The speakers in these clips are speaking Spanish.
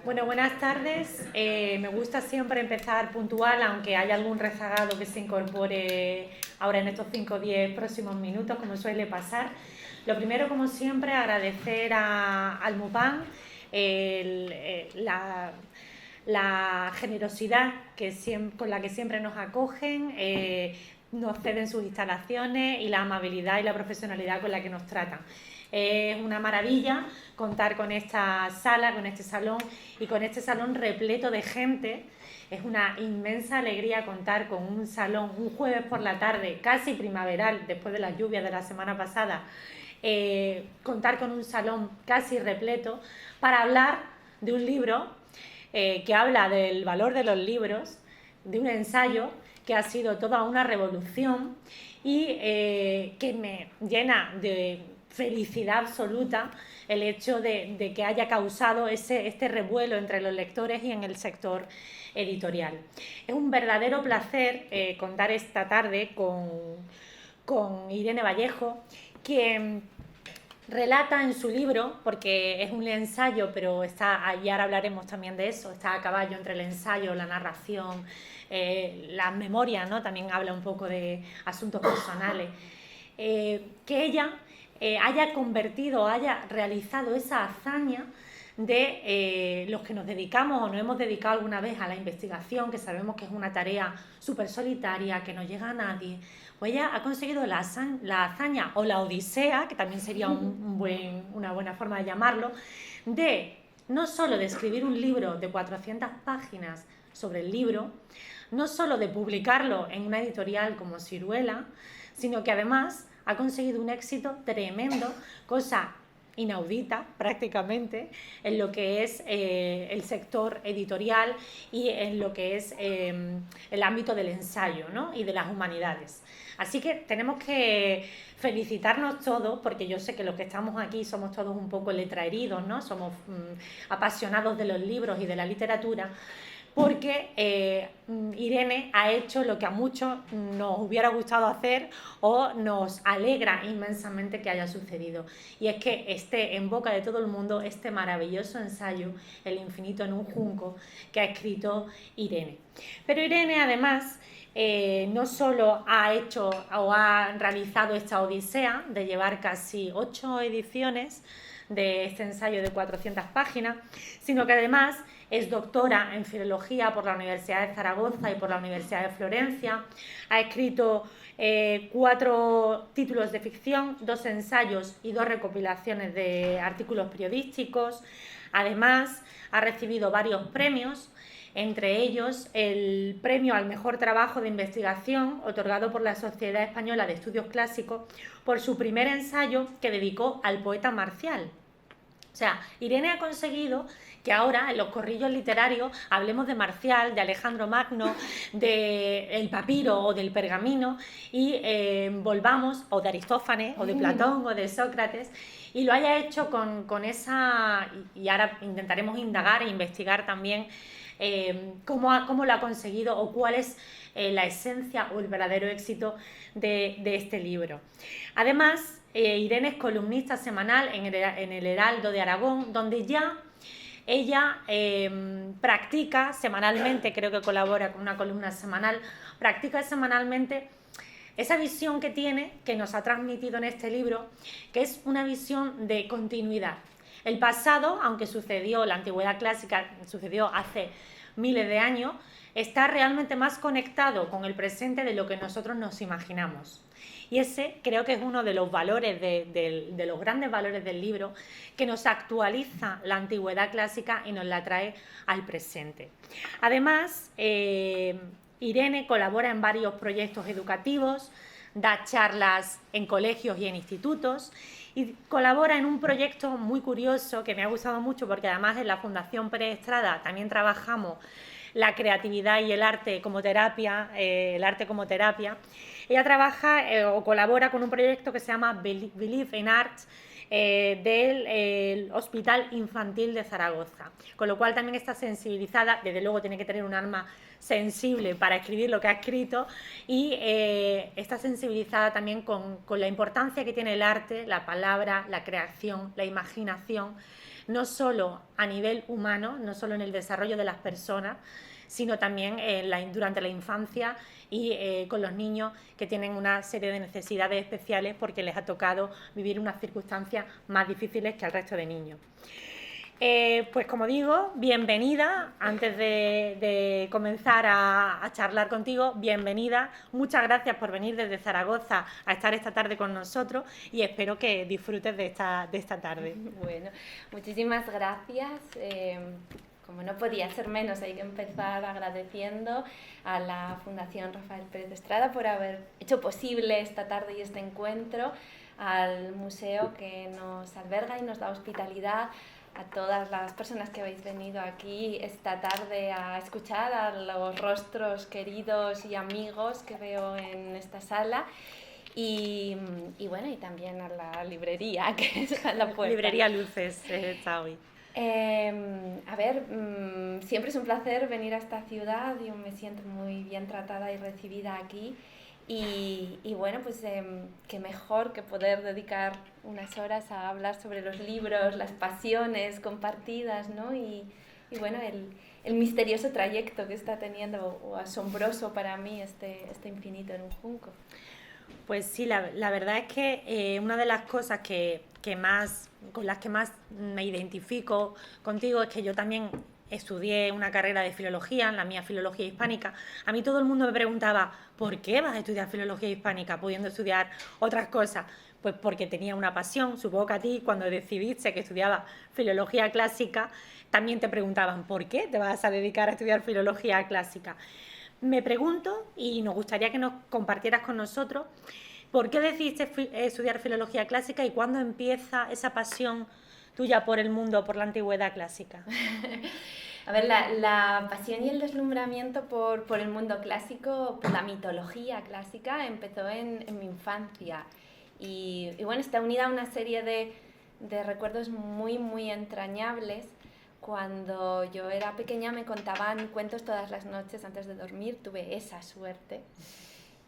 Bueno, buenas tardes. Me gusta siempre empezar puntual, aunque haya algún rezagado que se incorpore ahora en estos 5 o 10 próximos minutos, como suele pasar. Lo primero, como siempre, agradecer al MUPAN la generosidad con la que siempre nos acogen, nos ceden sus instalaciones y la amabilidad y la profesionalidad con la que nos tratan. Es una maravilla contar con esta sala, con este salón y con este salón repleto de gente. Es una inmensa alegría contar con un salón un jueves por la tarde, casi primaveral, después de las lluvias de la semana pasada, contar con un salón casi repleto para hablar de un libro que habla del valor de los libros, de un ensayo que ha sido toda una revolución y que me llena de felicidad absoluta el hecho de que haya causado este revuelo entre los lectores y en el sector editorial. Es un verdadero placer contar esta tarde con Irene Vallejo, que relata en su libro, porque es un ensayo, pero está, y ahora hablaremos también de eso, está a caballo entre el ensayo, la narración, la memoria, ¿no? También habla un poco de asuntos personales. Que ella haya convertido, haya realizado esa hazaña de los que nos dedicamos o nos hemos dedicado alguna vez a la investigación, que sabemos que es una tarea súper solitaria, que no llega a nadie. Pues ella ha conseguido la hazaña o la odisea, que también sería una buena forma de llamarlo, de no solo de escribir un libro de 400 páginas sobre el libro, no solo de publicarlo en una editorial como Siruela, sino que además ha conseguido un éxito tremendo, cosa inaudita prácticamente en lo que es el sector editorial y en lo que es el ámbito del ensayo, ¿no? Y de las humanidades. Así que tenemos que felicitarnos todos, porque yo sé que los que estamos aquí somos todos un poco letraheridos, ¿no? Somos apasionados de los libros y de la literatura, porque Irene ha hecho lo que a muchos nos hubiera gustado hacer o nos alegra inmensamente que haya sucedido, y es que esté en boca de todo el mundo este maravilloso ensayo, El infinito en un junco, que ha escrito Irene. Pero Irene además no solo ha hecho o ha realizado esta odisea de llevar casi 8 ediciones de este ensayo de 400 páginas, sino que además es doctora en Filología por la Universidad de Zaragoza y por la Universidad de Florencia. Ha escrito 4 títulos de ficción, 2 ensayos y 2 recopilaciones de artículos periodísticos. Además, ha recibido varios premios, entre ellos el premio al mejor trabajo de investigación otorgado por la Sociedad Española de Estudios Clásicos por su primer ensayo que dedicó al poeta Marcial. O sea, Irene ha conseguido que ahora en los corrillos literarios hablemos de Marcial, de Alejandro Magno, del papiro o del pergamino y volvamos, o de Aristófanes, o de Platón, o de Sócrates, y lo haya hecho con esa... Y ahora intentaremos indagar e investigar también cómo lo ha conseguido o cuál es la esencia o el verdadero éxito de este libro. Además, Irene es columnista semanal en el Heraldo de Aragón, donde ya ella practica semanalmente, creo que colabora con una columna semanal, practica semanalmente esa visión que tiene, que nos ha transmitido en este libro, que es una visión de continuidad. El pasado, aunque sucedió, la antigüedad clásica sucedió hace miles de años, está realmente más conectado con el presente de lo que nosotros nos imaginamos. Y ese creo que es uno de los valores, de los grandes valores del libro, que nos actualiza la antigüedad clásica y nos la trae al presente. Además, Irene colabora en varios proyectos educativos, da charlas en colegios y en institutos, y colabora en un proyecto muy curioso que me ha gustado mucho, porque además en la Fundación Pérez Estrada también trabajamos la creatividad y el arte como terapia, Ella trabaja o colabora con un proyecto que se llama Believe in Art, del Hospital Infantil de Zaragoza, con lo cual también está sensibilizada, desde luego tiene que tener un alma sensible para escribir lo que ha escrito, y está sensibilizada también con la importancia que tiene el arte, la palabra, la creación, la imaginación no solo a nivel humano, no solo en el desarrollo de las personas, sino también durante la infancia y con los niños que tienen una serie de necesidades especiales porque les ha tocado vivir unas circunstancias más difíciles que al resto de niños. Pues como digo, bienvenida. Antes de comenzar a charlar contigo, bienvenida. Muchas gracias por venir desde Zaragoza a estar esta tarde con nosotros y espero que disfrutes de esta tarde. Bueno, muchísimas gracias. Como no podía ser menos, hay que empezar agradeciendo a la Fundación Rafael Pérez Estrada por haber hecho posible esta tarde y este encuentro, al museo que nos alberga y nos da hospitalidad, a todas las personas que habéis venido aquí esta tarde a escuchar, a los rostros queridos y amigos que veo en esta sala. Y bueno, y también a la librería que está en la puerta. Librería Luces está hoy. A ver, siempre es un placer venir a esta ciudad, yo me siento muy bien tratada y recibida aquí. Y bueno, pues qué mejor que poder dedicar unas horas a hablar sobre los libros, las pasiones compartidas, ¿no? Y bueno, el misterioso trayecto que está teniendo, o asombroso para mí, este infinito en un junco. Pues sí, la verdad es que una de las cosas con las que más me identifico contigo es que yo también estudié una carrera de filología, en la mía filología hispánica. A mí todo el mundo me preguntaba, ¿por qué vas a estudiar filología hispánica pudiendo estudiar otras cosas? Pues porque tenía una pasión. Supongo que a ti, cuando decidiste que estudiaba filología clásica, también te preguntaban, ¿por qué te vas a dedicar a estudiar filología clásica? Me pregunto, y nos gustaría que nos compartieras con nosotros, ¿por qué decidiste estudiar filología clásica y cuándo empieza esa pasión tuya por el mundo, por la antigüedad clásica? A ver, la pasión y el deslumbramiento por el mundo clásico, por la mitología clásica, empezó en mi infancia. Y bueno, está unida a una serie de recuerdos muy, muy entrañables. Cuando yo era pequeña me contaban cuentos todas las noches antes de dormir, tuve esa suerte.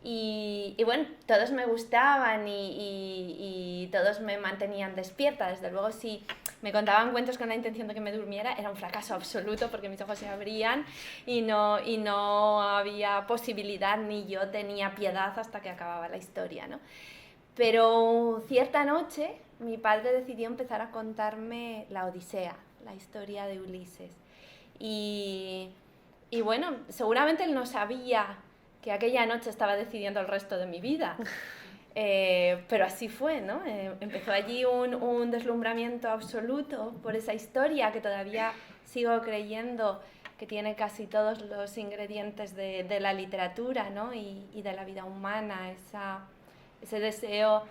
Y bueno, todos me gustaban y todos me mantenían despierta. Desde luego, si me contaban cuentos con la intención de que me durmiera, era un fracaso absoluto porque mis ojos se abrían y no había posibilidad, ni yo tenía piedad hasta que acababa la historia, ¿no? Pero cierta noche mi padre decidió empezar a contarme la Odisea, la historia de Ulises. Y bueno, seguramente él no sabía que aquella noche estaba decidiendo el resto de mi vida. Pero así fue, ¿no? Empezó allí un deslumbramiento absoluto por esa historia que todavía sigo creyendo que tiene casi todos los ingredientes de la literatura, ¿no? y de la vida humana, ese deseo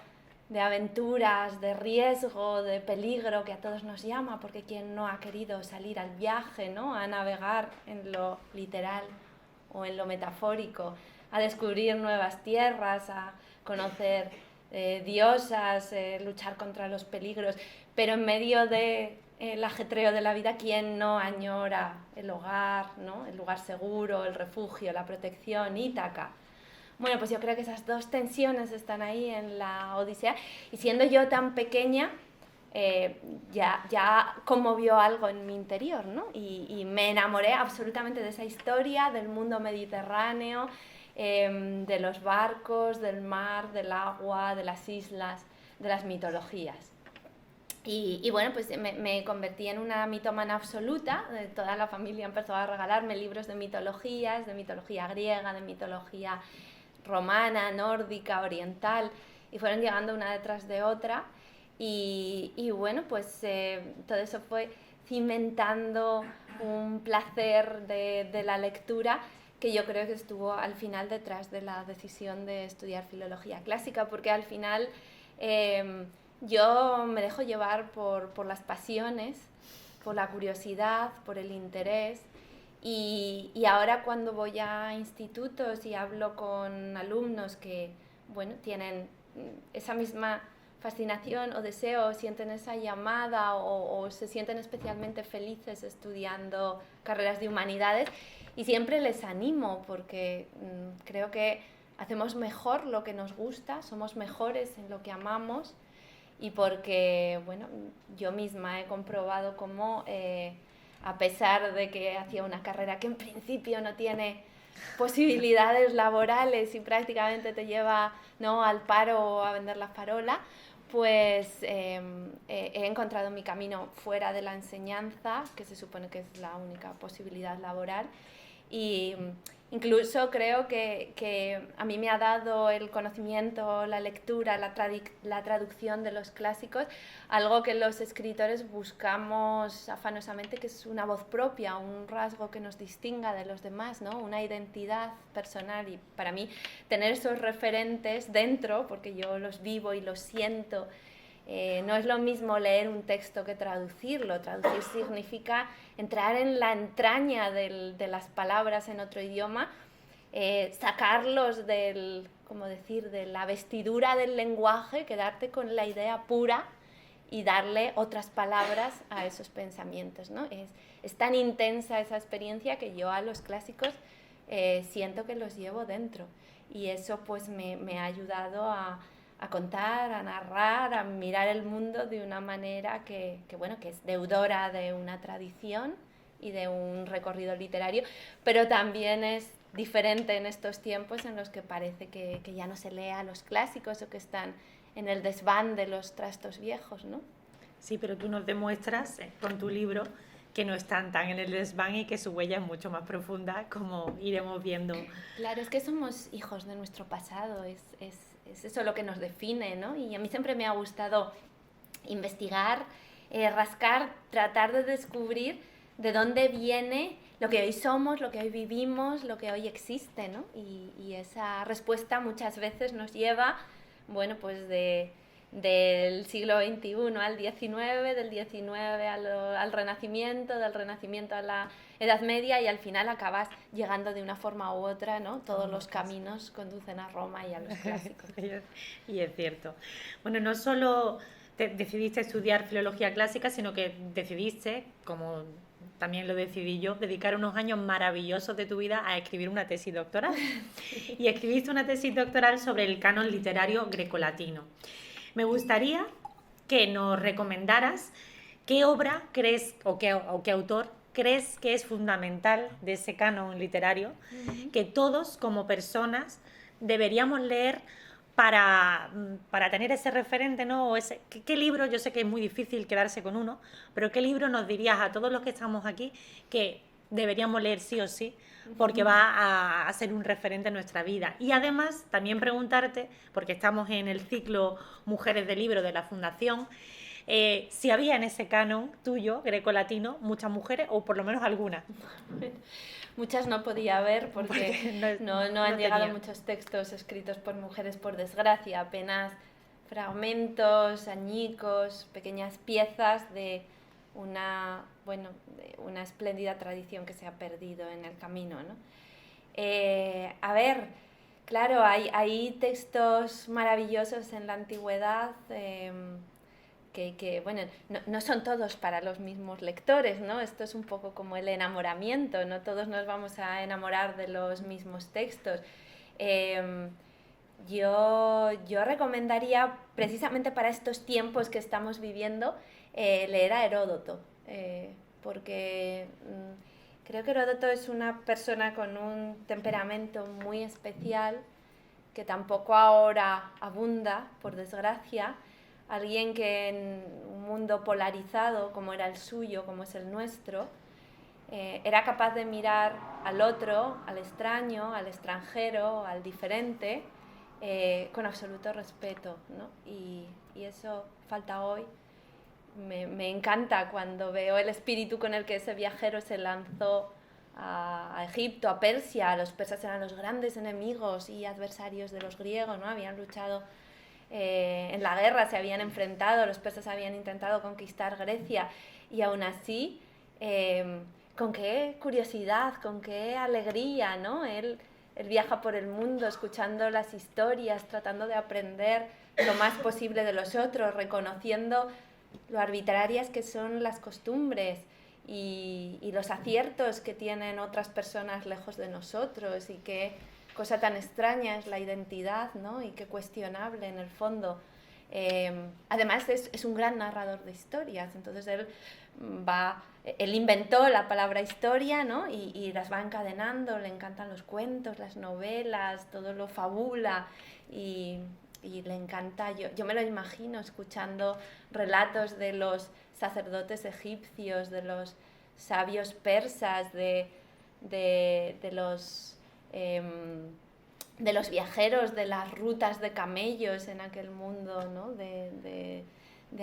de aventuras, de riesgo, de peligro que a todos nos llama, porque ¿quién no ha querido salir al viaje, ¿no? A navegar en lo literal o en lo metafórico, a descubrir nuevas tierras, a conocer diosas, luchar contra los peligros, pero en medio del ajetreo de la vida, ¿quién no añora el hogar, ¿no? El lugar seguro, el refugio, la protección, Ítaca? Bueno, pues yo creo que esas dos tensiones están ahí en la Odisea, y siendo yo tan pequeña, ya conmovió algo en mi interior, ¿no? Y me enamoré absolutamente de esa historia, del mundo mediterráneo, de los barcos, del mar, del agua, de las islas, de las mitologías. Y bueno, pues me convertí en una mitómana absoluta. Toda la familia empezó a regalarme libros de mitologías, de mitología griega, de mitología romana, nórdica, oriental, y fueron llegando una detrás de otra. Y bueno, pues todo eso fue cimentando un placer de la lectura que yo creo que estuvo al final detrás de la decisión de estudiar filología clásica, porque al final yo me dejo llevar por las pasiones, por la curiosidad, por el interés. Y ahora cuando voy a institutos y hablo con alumnos que, bueno, tienen esa misma fascinación o deseo, sienten esa llamada o se sienten especialmente felices estudiando carreras de humanidades, y siempre les animo porque creo que hacemos mejor lo que nos gusta, somos mejores en lo que amamos, y porque, bueno, yo misma he comprobado cómo, a pesar de que hacía una carrera que en principio no tiene posibilidades laborales y prácticamente te lleva, ¿no?, al paro o a vender la farola, pues he encontrado mi camino fuera de la enseñanza, que se supone que es la única posibilidad laboral, y incluso creo que a mí me ha dado el conocimiento, la lectura, la traducción de los clásicos, algo que los escritores buscamos afanosamente, que es una voz propia, un rasgo que nos distinga de los demás, ¿no? Una identidad personal. Y para mí tener esos referentes dentro, porque yo los vivo y los siento, no es lo mismo leer un texto que traducirlo. Traducir significa entrar en la entraña de las palabras en otro idioma, sacarlos como decir, de la vestidura del lenguaje, quedarte con la idea pura y darle otras palabras a esos pensamientos, ¿no? Es tan intensa esa experiencia que yo a los clásicos siento que los llevo dentro, y eso pues me ha ayudado a contar, a narrar, a mirar el mundo de una manera que es deudora de una tradición y de un recorrido literario, pero también es diferente en estos tiempos en los que parece que ya no se lee a los clásicos o que están en el desván de los trastos viejos, ¿no? Sí, pero tú nos demuestras con tu libro que no están tan en el desván y que su huella es mucho más profunda, como iremos viendo. Claro, es que somos hijos de nuestro pasado, es eso lo que nos define, ¿no? Y a mí siempre me ha gustado investigar, rascar, tratar de descubrir de dónde viene lo que hoy somos, lo que hoy vivimos, lo que hoy existe, ¿no? Y esa respuesta muchas veces nos lleva, bueno, pues del siglo XXI al XIX, del XIX al Renacimiento, del Renacimiento a la Edad Media, y al final acabas llegando de una forma u otra, ¿no? Todos los caminos conducen a Roma y a los clásicos. Y es cierto. Bueno, no solo decidiste estudiar filología clásica, sino que decidiste, como también lo decidí yo, dedicar unos años maravillosos de tu vida a escribir una tesis doctoral. Y escribiste una tesis doctoral sobre el canon literario grecolatino. Me gustaría que nos recomendaras qué obra crees o qué autor crees que es fundamental de ese canon literario, que todos como personas deberíamos leer para tener ese referente, ¿no? ¿Qué libro? Yo sé que es muy difícil quedarse con uno, pero ¿qué libro nos dirías a todos los que estamos aquí que deberíamos leer sí o sí, porque va a ser un referente en nuestra vida? Y además también preguntarte, porque estamos en el ciclo Mujeres de Libro de la Fundación, si había en ese canon tuyo, grecolatino, muchas mujeres, o por lo menos algunas. Muchas no podía haber porque no han llegado tenía muchos textos escritos por mujeres, por desgracia, apenas fragmentos, añicos, pequeñas piezas de una espléndida tradición que se ha perdido en el camino, ¿no? A ver, claro, hay textos maravillosos en la antigüedad, que bueno, no son todos para los mismos lectores, ¿no? Esto es un poco como el enamoramiento, no todos nos vamos a enamorar de los mismos textos. Yo recomendaría, precisamente para estos tiempos que estamos viviendo, leer a Heródoto, porque creo que Heródoto es una persona con un temperamento muy especial, que tampoco ahora abunda, por desgracia. Alguien que en un mundo polarizado como era el suyo, como es el nuestro, era capaz de mirar al otro, al extraño, al extranjero, al diferente, con absoluto respeto, ¿no? Y eso falta hoy. Me encanta cuando veo el espíritu con el que ese viajero se lanzó a Egipto, a Persia. Los persas eran los grandes enemigos y adversarios de los griegos, ¿no? Habían luchado en la guerra, se habían enfrentado, los persas habían intentado conquistar Grecia, y aún así, con qué curiosidad, con qué alegría, ¿no? Él viaja por el mundo escuchando las historias, tratando de aprender lo más posible de los otros, reconociendo lo arbitrarias que son las costumbres y los aciertos que tienen otras personas lejos de nosotros, y qué cosa tan extraña es la identidad, ¿no? Y qué cuestionable en el fondo. Además es un gran narrador de historias, entonces él inventó la palabra historia, ¿no? Y las va encadenando, le encantan los cuentos, las novelas, todo lo fabula y le encanta, yo me lo imagino escuchando relatos de los sacerdotes egipcios, de los sabios persas, de los viajeros, de las rutas de camellos en aquel mundo, ¿no? de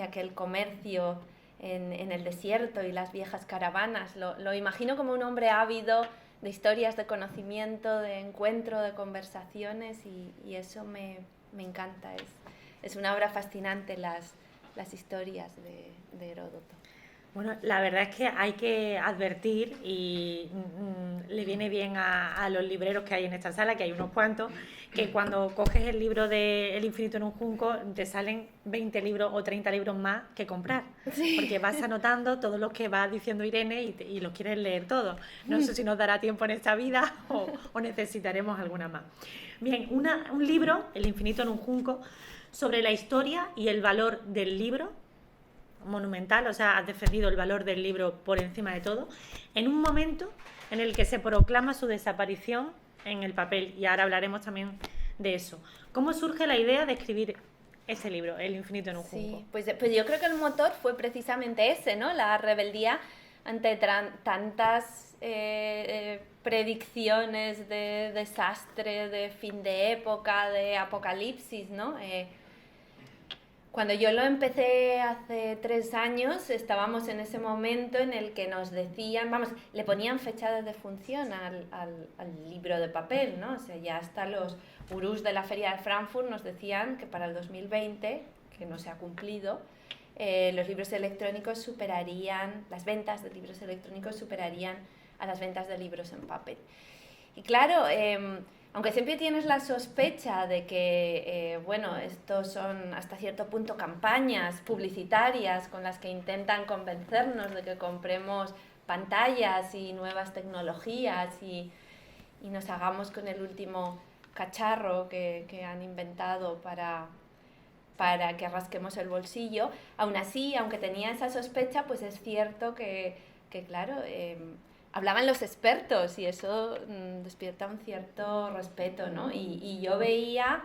aquel comercio en el desierto y las viejas caravanas. Lo imagino como un hombre ávido de historias, de conocimiento, de encuentro, de conversaciones y eso me encanta. Es una obra fascinante las historias de Heródoto. Bueno, la verdad es que hay que advertir y le viene bien a los libreros que hay en esta sala, que hay unos cuantos, que cuando coges el libro de El infinito en un junco te salen 20 libros o 30 libros más que comprar, Sí. porque vas anotando todos los que va diciendo Irene y los quieres leer todos. No sé si nos dará tiempo en esta vida o necesitaremos alguna más. Bien, un libro, El infinito en un junco, sobre la historia y el valor del libro, monumental, o sea, has defendido el valor del libro por encima de todo, en un momento en el que se proclama su desaparición en el papel, y ahora hablaremos también de eso. ¿Cómo surge la idea de escribir ese libro, El infinito en un junco? Sí, pues yo creo que el motor fue precisamente ese, ¿no? La rebeldía ante tantas predicciones de desastre, de fin de época, de apocalipsis, ¿no? Cuando yo lo empecé hace 3 años, estábamos en ese momento en el que nos decían, le ponían fecha de defunción al libro de papel, ¿no? O sea, ya hasta los gurús de la Feria de Frankfurt nos decían que para el 2020, que no se ha cumplido, los libros electrónicos las ventas de libros electrónicos superarían a las ventas de libros en papel. Y claro, aunque siempre tienes la sospecha de que, estos son hasta cierto punto campañas publicitarias con las que intentan convencernos de que compremos pantallas y nuevas tecnologías y nos hagamos con el último cacharro que han inventado para que rasquemos el bolsillo, aún así, aunque tenía esa sospecha, pues es cierto que claro, hablaban los expertos y eso despierta un cierto respeto, ¿no? Y yo veía,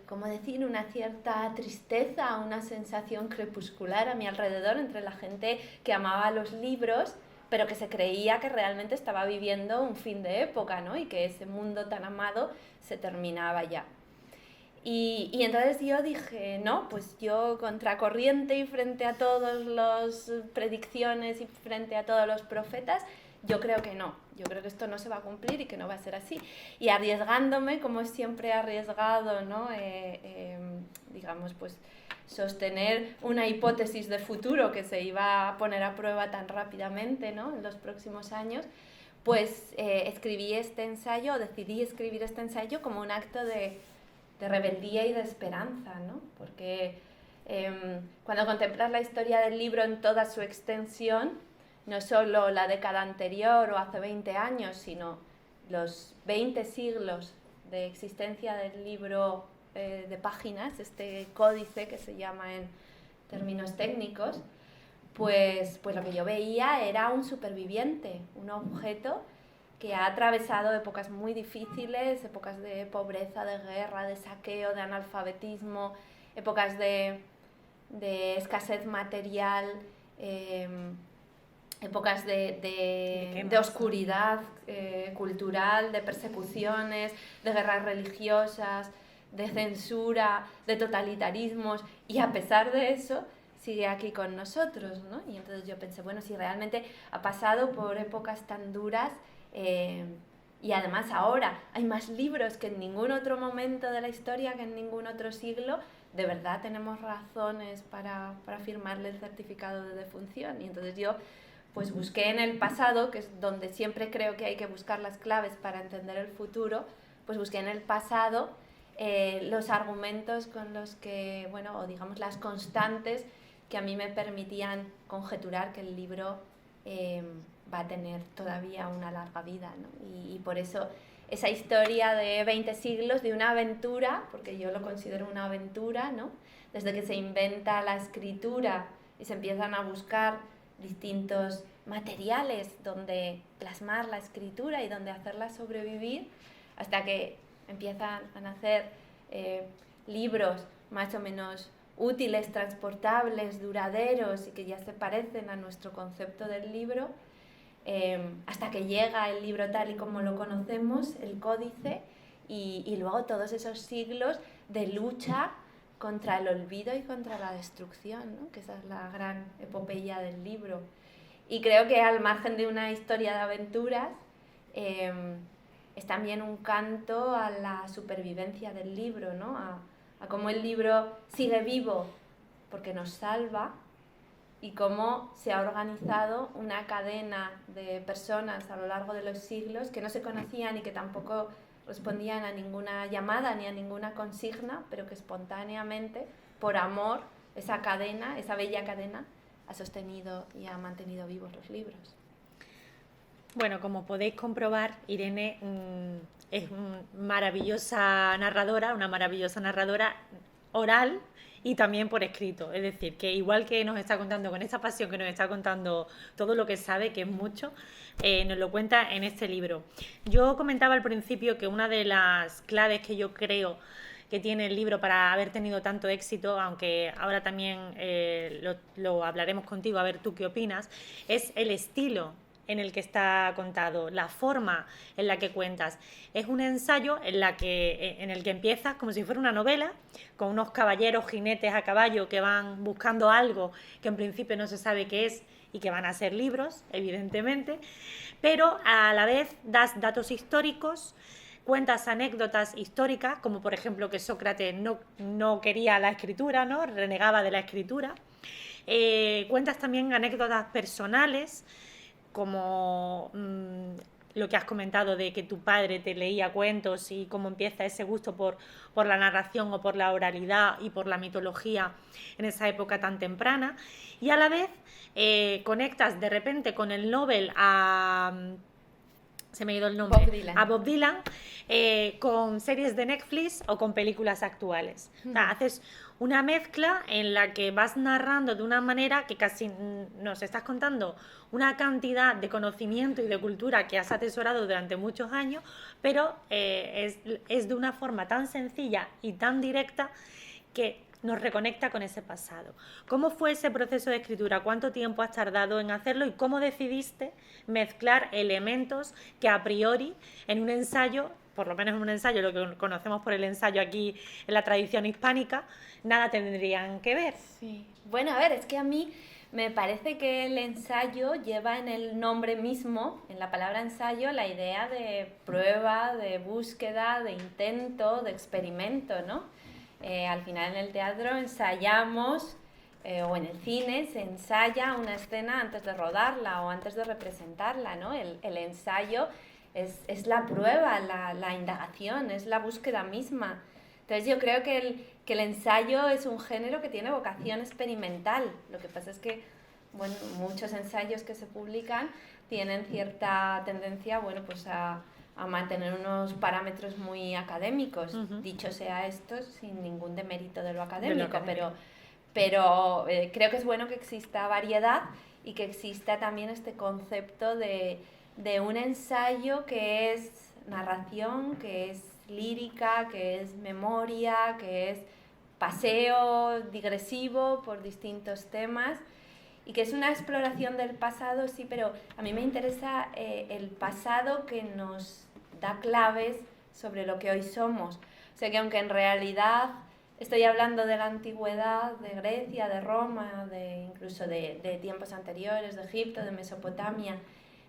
¿cómo decir?, una cierta tristeza, una sensación crepuscular a mi alrededor entre la gente que amaba los libros, pero que se creía que realmente estaba viviendo un fin de época, ¿no? Y que ese mundo tan amado se terminaba ya. Y entonces yo dije, no, pues yo contracorriente y frente a todas las predicciones y frente a todos los profetas, yo creo que no, yo creo que esto no se va a cumplir y que no va a ser así. Y arriesgándome, como siempre he arriesgado, ¿no? Digamos, pues sostener una hipótesis de futuro que se iba a poner a prueba tan rápidamente, ¿no? En los próximos años, pues decidí escribir este ensayo como un acto de rebeldía y de esperanza, ¿no? Porque cuando contemplas la historia del libro en toda su extensión, no solo la década anterior o hace 20 años, sino los 20 siglos de existencia del libro de páginas, este códice que se llama en términos técnicos, pues lo que yo veía era un superviviente, un objeto que ha atravesado épocas muy difíciles, épocas de pobreza, de guerra, de saqueo, de analfabetismo, épocas de escasez material, épocas de oscuridad cultural, de persecuciones, de guerras religiosas, de censura, de totalitarismos, y a pesar de eso sigue aquí con nosotros, ¿no? Y entonces yo pensé, bueno, si realmente ha pasado por épocas tan duras, y además ahora hay más libros que en ningún otro momento de la historia, que en ningún otro siglo, de verdad tenemos razones para firmarle el certificado de defunción. Y entonces yo pues busqué en el pasado, que es donde siempre creo que hay que buscar las claves para entender el futuro, pues busqué en el pasado los argumentos con los que, bueno, o digamos las constantes que a mí me permitían conjeturar que el libro va a tener todavía una larga vida, ¿no? Y por eso esa historia de 20 siglos de una aventura, porque yo lo considero una aventura, ¿no? Desde que se inventa la escritura y se empiezan a buscar distintos materiales donde plasmar la escritura y donde hacerla sobrevivir, hasta que empiezan a nacer libros más o menos útiles, transportables, duraderos y que ya se parecen a nuestro concepto del libro, hasta que llega el libro tal y como lo conocemos, el códice, y luego todos esos siglos de lucha contra el olvido y contra la destrucción, ¿no? Que esa es la gran epopeya del libro. Y creo que al margen de una historia de aventuras, es también un canto a la supervivencia del libro, ¿no? A cómo el libro sigue vivo porque nos salva, y cómo se ha organizado una cadena de personas a lo largo de los siglos que no se conocían y que tampoco respondían a ninguna llamada ni a ninguna consigna, pero que espontáneamente, por amor, esa cadena, esa bella cadena, ha sostenido y ha mantenido vivos los libros. Bueno, como podéis comprobar, Irene es una maravillosa narradora oral y también por escrito. Es decir, que igual que nos está contando con esta pasión, que nos está contando todo lo que sabe, que es mucho, nos lo cuenta en este libro. Yo comentaba al principio que una de las claves que yo creo que tiene el libro para haber tenido tanto éxito, aunque ahora también lo hablaremos contigo, a ver tú qué opinas, es el estilo en el que está contado, la forma en la que cuentas. Es un ensayo en el que empiezas como si fuera una novela, con unos caballeros jinetes a caballo que van buscando algo que en principio no se sabe qué es y que van a ser libros, evidentemente, pero a la vez das datos históricos, cuentas anécdotas históricas, como por ejemplo que Sócrates no quería la escritura, ¿no? Renegaba de la escritura. Cuentas también anécdotas personales, como lo que has comentado de que tu padre te leía cuentos y cómo empieza ese gusto por la narración o por la oralidad y por la mitología en esa época tan temprana. Y a la vez conectas de repente con el Nobel se me ha ido el nombre, a Bob Dylan, con series de Netflix o con películas actuales. O sea, haces una mezcla en la que vas narrando de una manera que casi nos estás contando una cantidad de conocimiento y de cultura que has atesorado durante muchos años, pero es de una forma tan sencilla y tan directa que nos reconecta con ese pasado. ¿Cómo fue ese proceso de escritura? ¿Cuánto tiempo has tardado en hacerlo? ¿Y cómo decidiste mezclar elementos que a priori en un ensayo, por lo menos en un ensayo, lo que conocemos por el ensayo aquí en la tradición hispánica, nada tendrían que ver? Sí. Bueno, a ver, es que a mí me parece que el ensayo lleva en el nombre mismo, en la palabra ensayo, la idea de prueba, de búsqueda, de intento, de experimento, ¿no? Al final en el teatro ensayamos, o en el cine se ensaya una escena antes de rodarla o antes de representarla, ¿no? El ensayo es la prueba, la indagación, es la búsqueda misma. Entonces yo creo que el ensayo es un género que tiene vocación experimental. Lo que pasa es que, bueno, muchos ensayos que se publican tienen cierta tendencia, bueno, pues a mantener unos parámetros muy académicos. Dicho sea esto, sin ningún demérito de lo académico, pero creo que es bueno que exista variedad y que exista también este concepto de un ensayo que es narración, que es lírica, que es memoria, que es paseo digresivo por distintos temas y que es una exploración del pasado, sí, pero a mí me interesa el pasado que nos da claves sobre lo que hoy somos. O sea que aunque en realidad estoy hablando de la antigüedad, de Grecia, de Roma, incluso de tiempos anteriores, de Egipto, de Mesopotamia,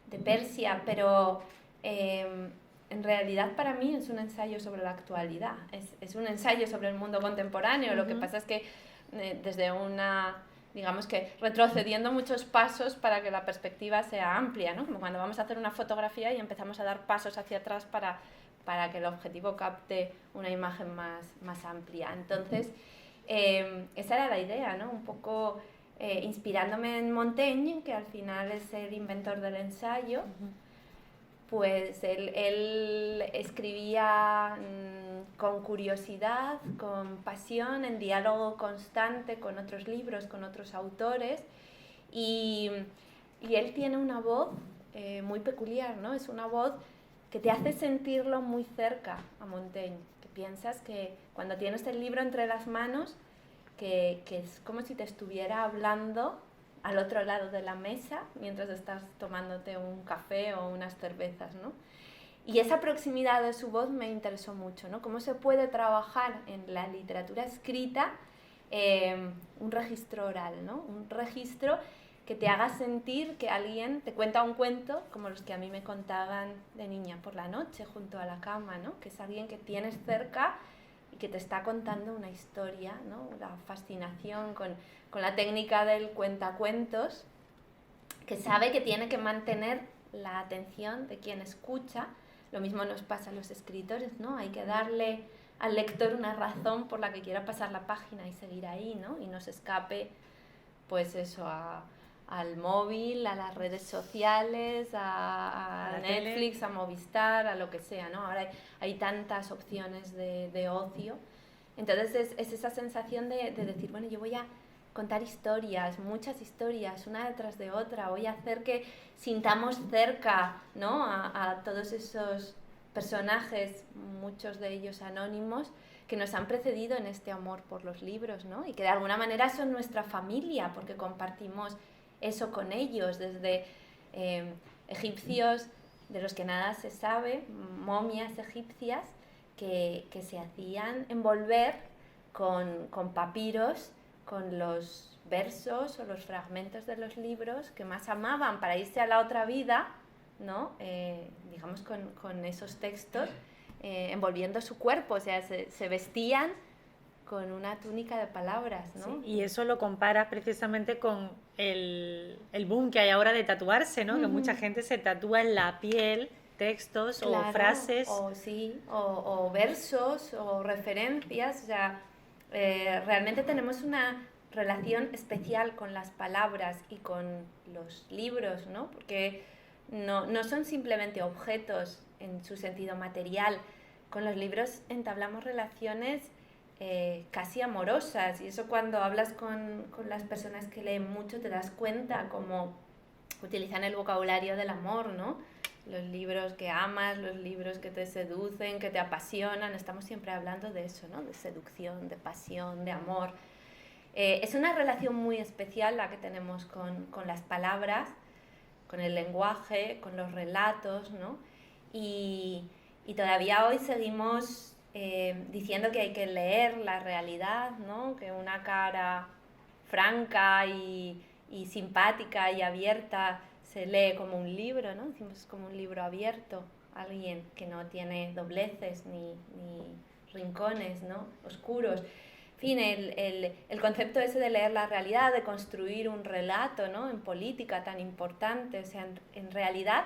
de Persia, pero en realidad para mí es un ensayo sobre la actualidad, es un ensayo sobre el mundo contemporáneo. Lo que pasa es que desde una, digamos que retrocediendo muchos pasos para que la perspectiva sea amplia, ¿no? Como cuando vamos a hacer una fotografía y empezamos a dar pasos hacia atrás para que el objetivo capte una imagen más amplia. Entonces, esa era la idea, ¿no? Un poco inspirándome en Montaigne, que al final es el inventor del ensayo, pues él escribía con curiosidad, con pasión, en diálogo constante con otros libros, con otros autores, y él tiene una voz muy peculiar, ¿no? Es una voz que te hace sentirlo muy cerca a Montaigne, que piensas que cuando tienes el libro entre las manos, que es como si te estuviera hablando al otro lado de la mesa mientras estás tomándote un café o unas cervezas, ¿no? Y esa proximidad de su voz me interesó mucho, ¿no? Cómo se puede trabajar en la literatura escrita un registro oral, ¿no? Un registro que te haga sentir que alguien te cuenta un cuento como los que a mí me contaban de niña por la noche junto a la cama, ¿no? Que es alguien que tienes cerca y que te está contando una historia, ¿no? La fascinación con la técnica del cuentacuentos, que sabe que tiene que mantener la atención de quien escucha. Lo mismo nos pasa a los escritores, ¿no? Hay que darle al lector una razón por la que quiera pasar la página y seguir ahí, ¿no? Y no se escape, pues eso, al móvil, a las redes sociales, a Netflix, a Movistar, a lo que sea, ¿no? Ahora hay tantas opciones de ocio. Entonces es esa sensación de decir, bueno, yo voy a contar historias, muchas historias, una detrás de otra, voy a hacer que sintamos cerca, ¿no? a todos esos personajes, muchos de ellos anónimos, que nos han precedido en este amor por los libros, ¿no? Y que de alguna manera son nuestra familia, porque compartimos eso con ellos, desde egipcios de los que nada se sabe, momias egipcias que se hacían envolver con papiros, con los versos o los fragmentos de los libros que más amaban para irse a la otra vida, ¿no? Digamos con esos textos, envolviendo su cuerpo, o sea, se vestían con una túnica de palabras, ¿no? Sí, y eso lo comparas precisamente con el boom que hay ahora de tatuarse, ¿no? Que mucha gente se tatúa en la piel textos, claro, o frases. O versos o referencias, o sea, realmente tenemos una relación especial con las palabras y con los libros, ¿no? Porque no son simplemente objetos en su sentido material. Con los libros entablamos relaciones casi amorosas, y eso cuando hablas con las personas que leen mucho te das cuenta cómo utilizan el vocabulario del amor, ¿no? Los libros que amas, los libros que te seducen, que te apasionan, estamos siempre hablando de eso, ¿no? De seducción, de pasión, de amor. Es una relación muy especial la que tenemos con las palabras, con el lenguaje, con los relatos, ¿no? Y todavía hoy seguimos diciendo que hay que leer la realidad, ¿no? Que una cara franca y simpática y abierta se lee como un libro, ¿no? Decimos como un libro abierto, alguien que no tiene dobleces ni rincones, ¿no? Oscuros. En fin, el concepto ese de leer la realidad, de construir un relato, ¿no? En política tan importante, o sea, en realidad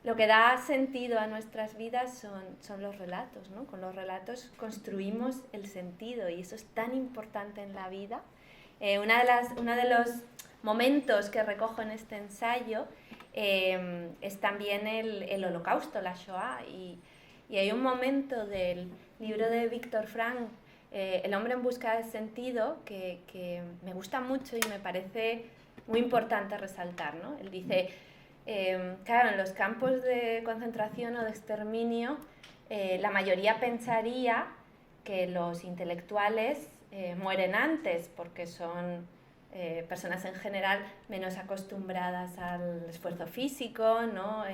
lo que da sentido a nuestras vidas son los relatos, ¿no? Con los relatos construimos el sentido, y eso es tan importante en la vida. Uno de los momentos que recojo en este ensayo es también el Holocausto, la Shoah, y hay un momento del libro de Viktor Frankl, El hombre en busca de sentido, que me gusta mucho y me parece muy importante resaltar, ¿no? Él dice, claro, en los campos de concentración o de exterminio, la mayoría pensaría que los intelectuales mueren antes, porque son personas en general menos acostumbradas al esfuerzo físico, ¿no?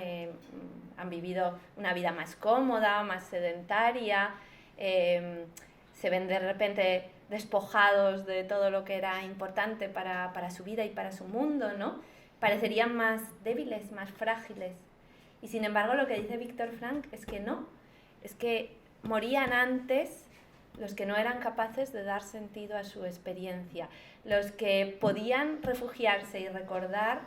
Han vivido una vida más cómoda, más sedentaria, se ven de repente despojados de todo lo que era importante para su vida y para su mundo, ¿no? Parecerían más débiles, más frágiles. Y sin embargo, lo que dice Viktor Frankl es que no, es que morían antes los que no eran capaces de dar sentido a su experiencia, los que podían refugiarse y recordar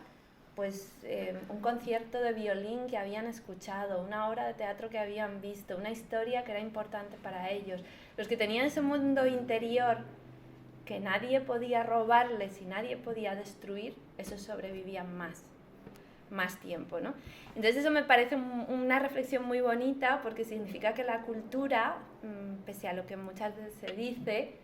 pues un concierto de violín que habían escuchado, una obra de teatro que habían visto, una historia que era importante para ellos, los que tenían ese mundo interior que nadie podía robarles y nadie podía destruir, esos sobrevivían más. más tiempo, ¿no? Entonces eso me parece una reflexión muy bonita porque significa que la cultura, pese a lo que muchas veces se dice,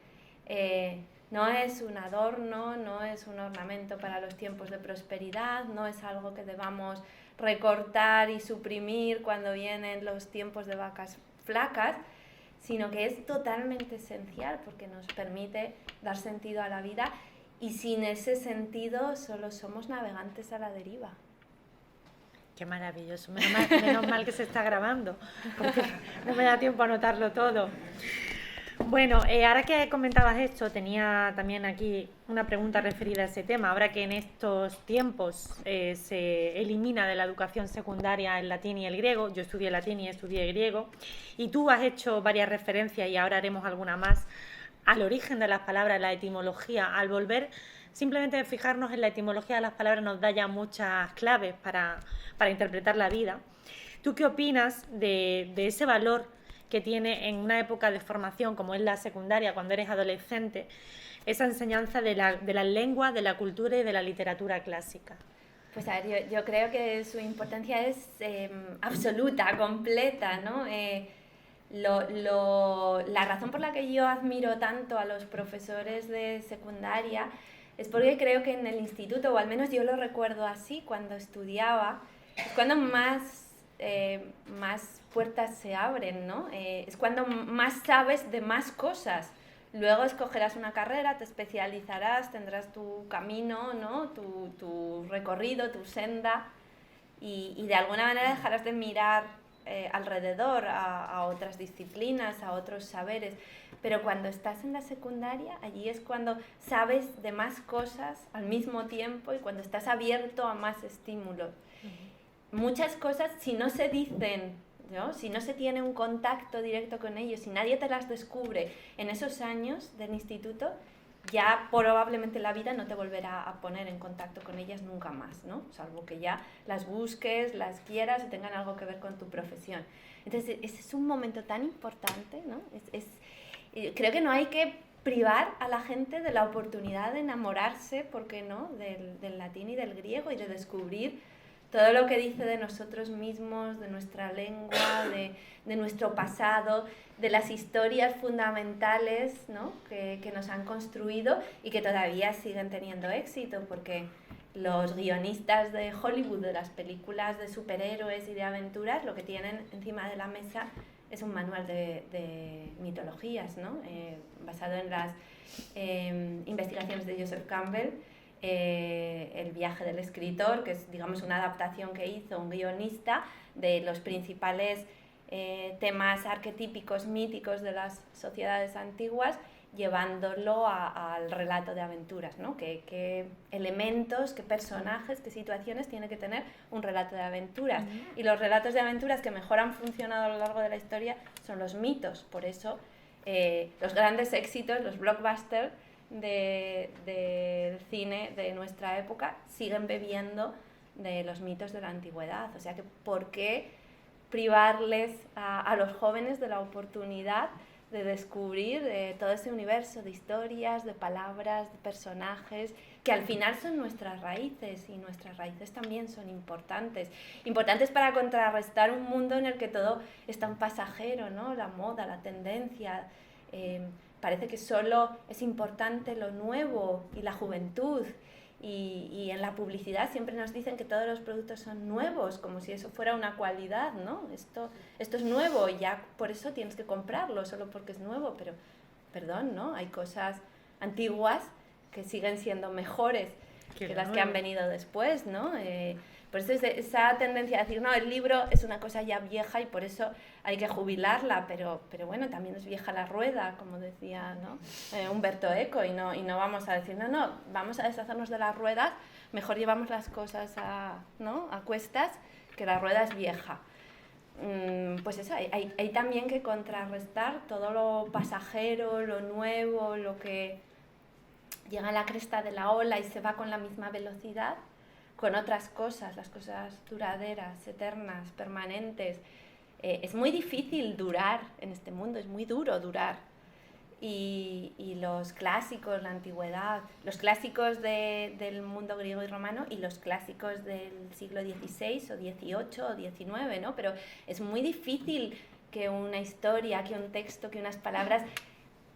no es un adorno, no es un ornamento para los tiempos de prosperidad, no es algo que debamos recortar y suprimir cuando vienen los tiempos de vacas flacas, sino que es totalmente esencial porque nos permite dar sentido a la vida y sin ese sentido solo somos navegantes a la deriva. Qué maravilloso, menos mal que se está grabando, porque no me da tiempo a anotarlo todo. Bueno, ahora que comentabas esto, tenía también aquí una pregunta referida a ese tema. Ahora que en estos tiempos se elimina de la educación secundaria el latín y el griego, yo estudié latín y estudié griego, y tú has hecho varias referencias, y ahora haremos alguna más, al origen de las palabras, la etimología. Al volver simplemente a fijarnos en la etimología de las palabras nos da ya muchas claves para interpretar la vida. ¿Tú qué opinas de ese valor que tiene en una época de formación como es la secundaria, cuando eres adolescente, esa enseñanza de las lenguas, de la cultura y de la literatura clásica? Pues a ver, yo creo que su importancia es absoluta, completa, ¿no? La razón por la que yo admiro tanto a los profesores de secundaria es porque creo que en el instituto, o al menos yo lo recuerdo así cuando estudiaba, es cuando más puertas se abren, ¿no? Es cuando más sabes de más cosas. Luego escogerás una carrera, te especializarás, tendrás tu camino, ¿no? Tu recorrido, tu senda, y de alguna manera dejarás de mirar alrededor a otras disciplinas, a otros saberes. Pero cuando estás en la secundaria, allí es cuando sabes de más cosas al mismo tiempo y cuando estás abierto a más estímulos. Muchas cosas, si no se dicen, ¿no? Si no se tiene un contacto directo con ellos, si nadie te las descubre en esos años del instituto, ya probablemente la vida no te volverá a poner en contacto con ellas nunca más, ¿no? Salvo que ya las busques, las quieras y tengan algo que ver con tu profesión. Entonces, ese es un momento tan importante, ¿no? Creo que no hay que privar a la gente de la oportunidad de enamorarse, ¿por qué no?, del latín y del griego y de descubrir todo lo que dice de nosotros mismos, de nuestra lengua, de nuestro pasado, de las historias fundamentales, ¿no?, que nos han construido y que todavía siguen teniendo éxito, porque los guionistas de Hollywood, de las películas de superhéroes y de aventuras, lo que tienen encima de la mesa es un manual de mitologías, ¿no?, basado en las investigaciones de Joseph Campbell. El viaje del escritor, que es, digamos, una adaptación que hizo un guionista de los principales temas arquetípicos, míticos de las sociedades antiguas, llevándolo al relato de aventuras, ¿no? ¿Qué elementos, qué personajes, qué situaciones tiene que tener un relato de aventuras? Y los relatos de aventuras que mejor han funcionado a lo largo de la historia son los mitos. Por eso los grandes éxitos, los blockbusters del cine de nuestra época siguen bebiendo de los mitos de la antigüedad. O sea que, ¿por qué privarles a los jóvenes de la oportunidad de descubrir todo ese universo de historias, de palabras, de personajes, que al final son nuestras raíces, y nuestras raíces también son importantes para contrarrestar un mundo en el que todo es tan pasajero, ¿no? La moda, la tendencia, parece que solo es importante lo nuevo y la juventud, y en la publicidad siempre nos dicen que todos los productos son nuevos, como si eso fuera una cualidad, ¿no? Esto es nuevo y ya por eso tienes que comprarlo, solo porque es nuevo, pero perdón, ¿no? Hay cosas antiguas que siguen siendo mejores que las que han venido después, ¿no? Por eso es esa tendencia a decir, no, el libro es una cosa ya vieja y por eso hay que jubilarla, pero bueno, también es vieja la rueda, como decía, ¿no? Humberto Eco, y no vamos a decir, no, vamos a deshacernos de las ruedas, mejor llevamos las cosas a cuestas, que la rueda es vieja. Pues eso, hay también que contrarrestar todo lo pasajero, lo nuevo, lo que llega a la cresta de la ola y se va con la misma velocidad, con otras cosas, las cosas duraderas, eternas, permanentes. Es muy difícil durar en este mundo, es muy duro durar. y los clásicos, la antigüedad, los clásicos del mundo griego y romano y los clásicos del siglo XVI o XVIII o XIX, ¿no? Pero es muy difícil que una historia, que un texto, que unas palabras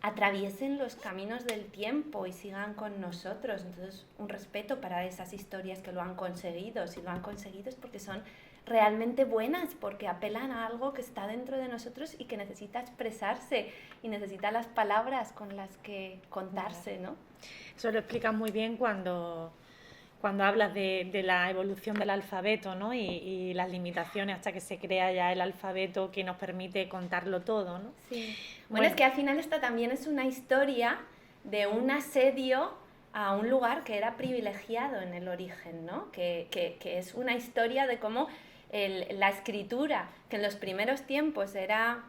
atraviesen los caminos del tiempo y sigan con nosotros. Entonces, un respeto para esas historias que lo han conseguido. Si lo han conseguido es porque son realmente buenas, porque apelan a algo que está dentro de nosotros y que necesita expresarse y necesita las palabras con las que contarse, ¿no? Eso lo explicas muy bien cuando hablas de la evolución del alfabeto, ¿no? Y las limitaciones hasta que se crea ya el alfabeto que nos permite contarlo todo, ¿no? Sí. Bueno, es que al final esta también es una historia de un asedio a un lugar que era privilegiado en el origen, ¿no? Que es una historia de cómo la escritura, que en los primeros tiempos era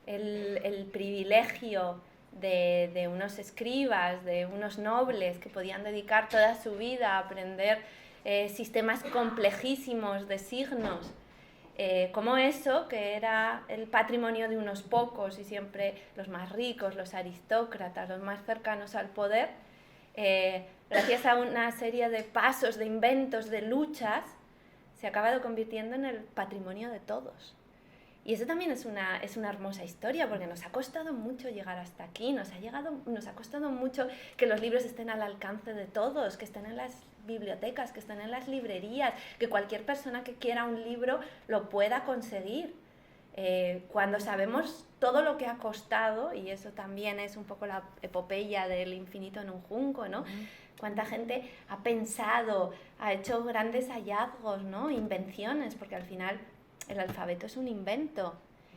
el privilegio de unos escribas, de unos nobles que podían dedicar toda su vida a aprender sistemas complejísimos de signos, como eso, que era el patrimonio de unos pocos y siempre los más ricos, los aristócratas, los más cercanos al poder, gracias a una serie de pasos, de inventos, de luchas, se ha acabado convirtiendo en el patrimonio de todos. Y eso también es una hermosa historia, porque nos ha costado mucho llegar hasta aquí, nos ha costado mucho que los libros estén al alcance de todos, que estén en las bibliotecas, que estén en las librerías, que cualquier persona que quiera un libro lo pueda conseguir. Cuando sabemos todo lo que ha costado, y eso también es un poco la epopeya del infinito en un junco, ¿no? Cuánta gente ha pensado, ha hecho grandes hallazgos, ¿no? Invenciones, porque al final el alfabeto es un invento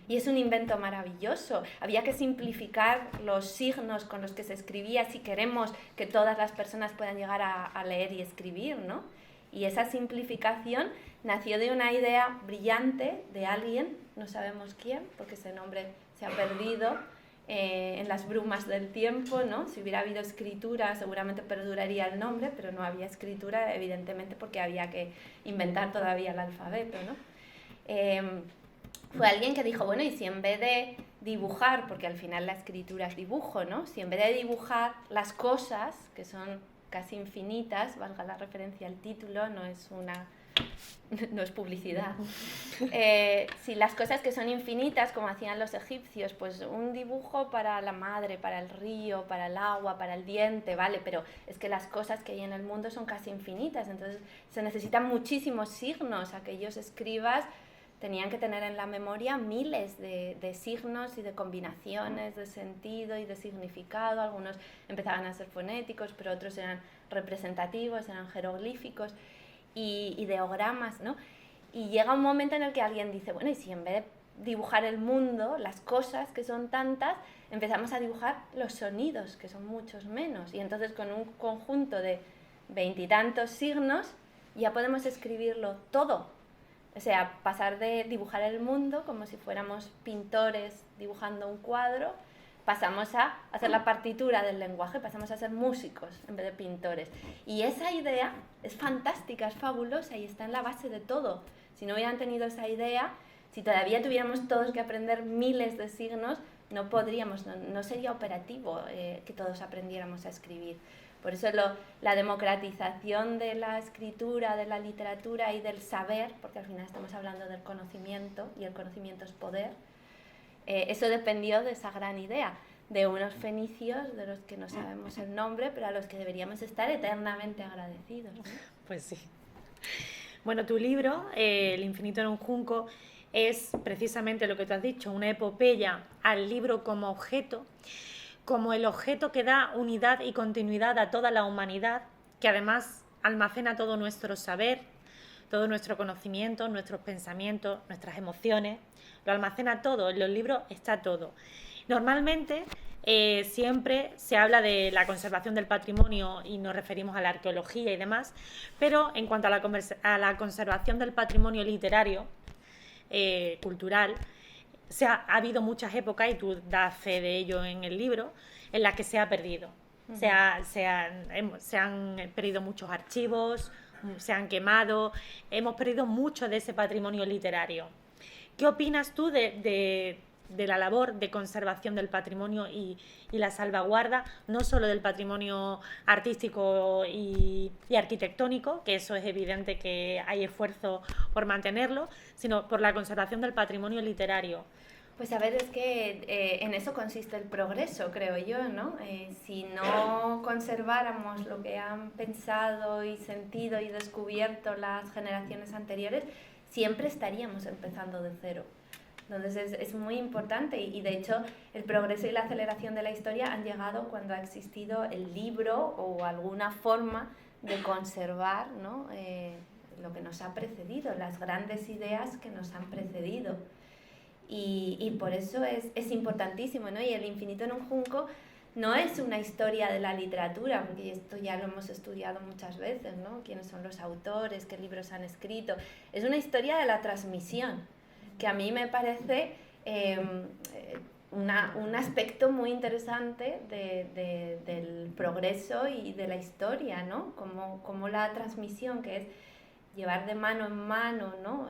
y es un invento maravilloso. Había que simplificar los signos con los que se escribía si queremos que todas las personas puedan llegar a leer y escribir, ¿no? Y esa simplificación nació de una idea brillante de alguien, no sabemos quién, porque ese nombre se ha perdido en las brumas del tiempo, ¿no? Si hubiera habido escritura seguramente perduraría el nombre, pero no había escritura, evidentemente, porque había que inventar todavía el alfabeto, ¿no? Fue alguien que dijo, bueno, y si en vez de dibujar, porque al final la escritura es dibujo, ¿no? Si en vez de dibujar las cosas, que son casi infinitas, valga la referencia al título, no es publicidad, si las cosas que son infinitas, como hacían los egipcios, pues un dibujo para la madre, para el río, para el agua, para el diente, vale, pero es que las cosas que hay en el mundo son casi infinitas, entonces se necesitan muchísimos signos. Aquellos escribas tenían que tener en la memoria miles de signos y de combinaciones de sentido y de significado. Algunos empezaban a ser fonéticos, pero otros eran representativos, eran jeroglíficos y ideogramas, ¿no? Y llega un momento en el que alguien dice, bueno, y si en vez de dibujar el mundo, las cosas que son tantas, empezamos a dibujar los sonidos, que son muchos menos. Y entonces con un conjunto de 20 y tantos signos ya podemos escribirlo todo. O sea, pasar de dibujar el mundo como si fuéramos pintores dibujando un cuadro, pasamos a hacer la partitura del lenguaje, pasamos a ser músicos en vez de pintores. Y esa idea es fantástica, es fabulosa y está en la base de todo. Si no hubieran tenido esa idea, si todavía tuviéramos todos que aprender miles de signos, no podríamos, no sería operativo que todos aprendiéramos a escribir. Por eso la democratización de la escritura, de la literatura y del saber, porque al final estamos hablando del conocimiento y el conocimiento es poder, eso dependió de esa gran idea, de unos fenicios de los que no sabemos el nombre, pero a los que deberíamos estar eternamente agradecidos, ¿no? Pues sí. Bueno, tu libro, El infinito en un junco, es precisamente lo que tú has dicho, una epopeya al libro como objeto, como el objeto que da unidad y continuidad a toda la humanidad, que además almacena todo nuestro saber, todo nuestro conocimiento, nuestros pensamientos, nuestras emociones, lo almacena todo, en los libros está todo. Normalmente siempre se habla de la conservación del patrimonio y nos referimos a la arqueología y demás, pero en cuanto a la conservación del patrimonio literario, cultural, ha habido muchas épocas, y tú das fe de ello en el libro, en las que se ha perdido. Uh-huh. Se han perdido muchos archivos, se han quemado, hemos perdido mucho de ese patrimonio literario. ¿Qué opinas tú de de la labor de conservación del patrimonio y la salvaguarda, no solo del patrimonio artístico y arquitectónico, que eso es evidente que hay esfuerzo por mantenerlo, sino por la conservación del patrimonio literario. Pues a ver, es que en eso consiste el progreso, creo yo, ¿no? Si no conserváramos lo que han pensado y sentido y descubierto las generaciones anteriores, siempre estaríamos empezando de cero. Entonces es muy importante y de hecho el progreso y la aceleración de la historia han llegado cuando ha existido el libro o alguna forma de conservar, ¿no? Lo que nos ha precedido, las grandes ideas que nos han precedido. Y por eso es importantísimo, ¿no? Y El infinito en un junco no es una historia de la literatura, porque esto ya lo hemos estudiado muchas veces, ¿no? Quiénes son los autores, qué libros han escrito. Es una historia de la transmisión, que a mí me parece un aspecto muy interesante del progreso y de la historia, ¿no? Como la transmisión, que es llevar de mano en mano, ¿no?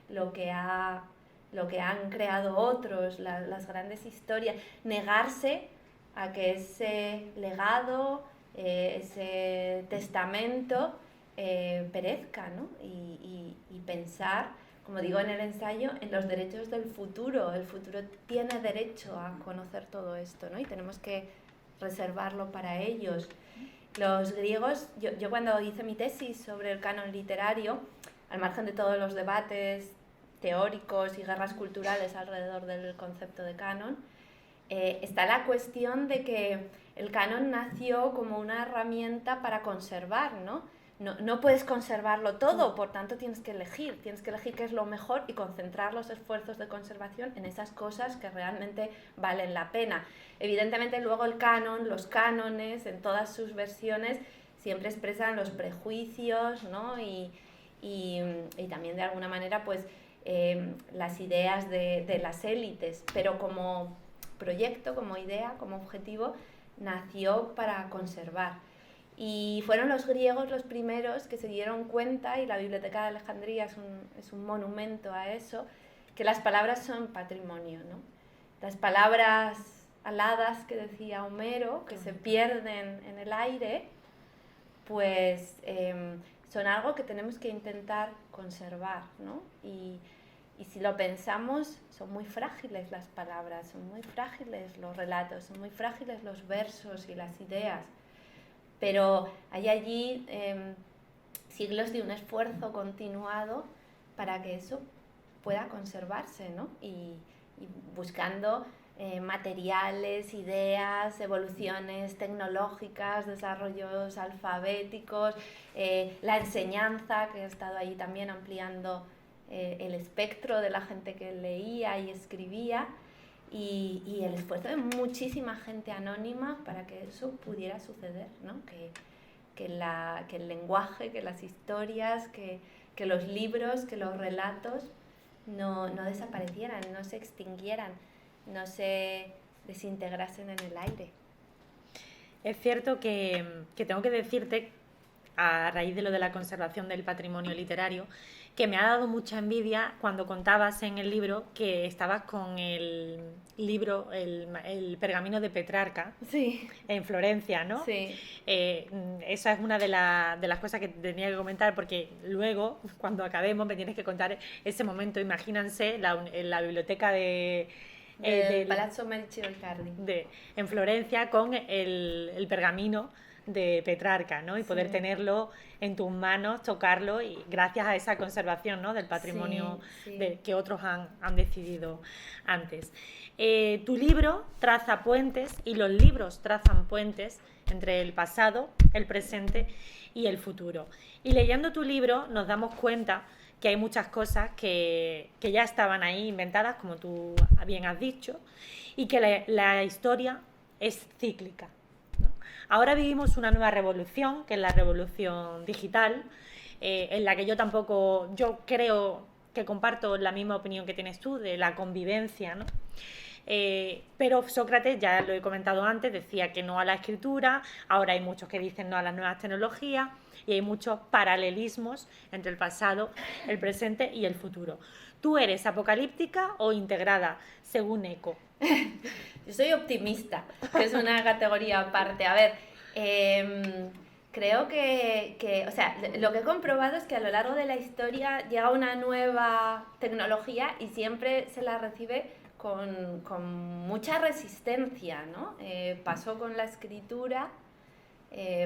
Lo que han creado otros, las grandes historias, negarse a que ese legado, ese testamento perezca, ¿no? Y pensar, como digo en el ensayo, en los derechos del futuro. El futuro tiene derecho a conocer todo esto, ¿no? Y tenemos que reservarlo para ellos. Los griegos, yo cuando hice mi tesis sobre el canon literario, al margen de todos los debates teóricos y guerras culturales alrededor del concepto de canon, está la cuestión de que el canon nació como una herramienta para conservar, ¿no? No puedes conservarlo todo, por tanto tienes que elegir qué es lo mejor y concentrar los esfuerzos de conservación en esas cosas que realmente valen la pena. Evidentemente luego el canon, los cánones en todas sus versiones siempre expresan los prejuicios, ¿no? Y también de alguna manera pues las ideas de las élites, pero como proyecto, como idea, como objetivo, nació para conservar. Y fueron los griegos los primeros que se dieron cuenta, y la Biblioteca de Alejandría es un monumento a eso, que las palabras son patrimonio, ¿no? Las palabras aladas que decía Homero, que se pierden en el aire, pues son algo que tenemos que intentar conservar, ¿no? Y si lo pensamos, son muy frágiles las palabras, son muy frágiles los relatos, son muy frágiles los versos y las ideas. Pero hay allí siglos de un esfuerzo continuado para que eso pueda conservarse, ¿no? Y buscando materiales, ideas, evoluciones tecnológicas, desarrollos alfabéticos, la enseñanza, que ha estado ahí también ampliando el espectro de la gente que leía y escribía, y el esfuerzo de muchísima gente anónima para que eso pudiera suceder, ¿no? Que el lenguaje, que las historias, que los libros, que los relatos no desaparecieran, no se extinguieran, no se desintegrasen en el aire. Es cierto que tengo que decirte, a raíz de lo de la conservación del patrimonio literario, que me ha dado mucha envidia cuando contabas en el libro que estabas con el libro, el pergamino de Petrarca, sí, en Florencia, ¿no? Sí. Esa es una de las cosas que tenía que comentar, porque luego, cuando acabemos, me tienes que contar ese momento. Imagínense en la biblioteca del Palazzo Melchior Riccardi en Florencia con el pergamino de Petrarca, ¿no? Y poder tenerlo en tus manos, tocarlo, y gracias a esa conservación, ¿no? Del patrimonio que otros han decidido antes. Tu libro traza puentes, y los libros trazan puentes entre el pasado, el presente y el futuro. Y leyendo tu libro nos damos cuenta que hay muchas cosas que ya estaban ahí inventadas, como tú bien has dicho, y que la historia es cíclica. Ahora vivimos una nueva revolución, que es la revolución digital, en la que yo creo que comparto la misma opinión que tienes tú, de la convivencia, ¿no? Pero Sócrates, ya lo he comentado antes, decía que no a la escritura. Ahora hay muchos que dicen no a las nuevas tecnologías, y hay muchos paralelismos entre el pasado, el presente y el futuro. ¿Tú eres apocalíptica o integrada, según Eco? Yo soy optimista, que es una categoría aparte. A ver, creo que, o sea, lo que he comprobado es que a lo largo de la historia llega una nueva tecnología y siempre se la recibe con mucha resistencia, ¿no? Pasó con la escritura,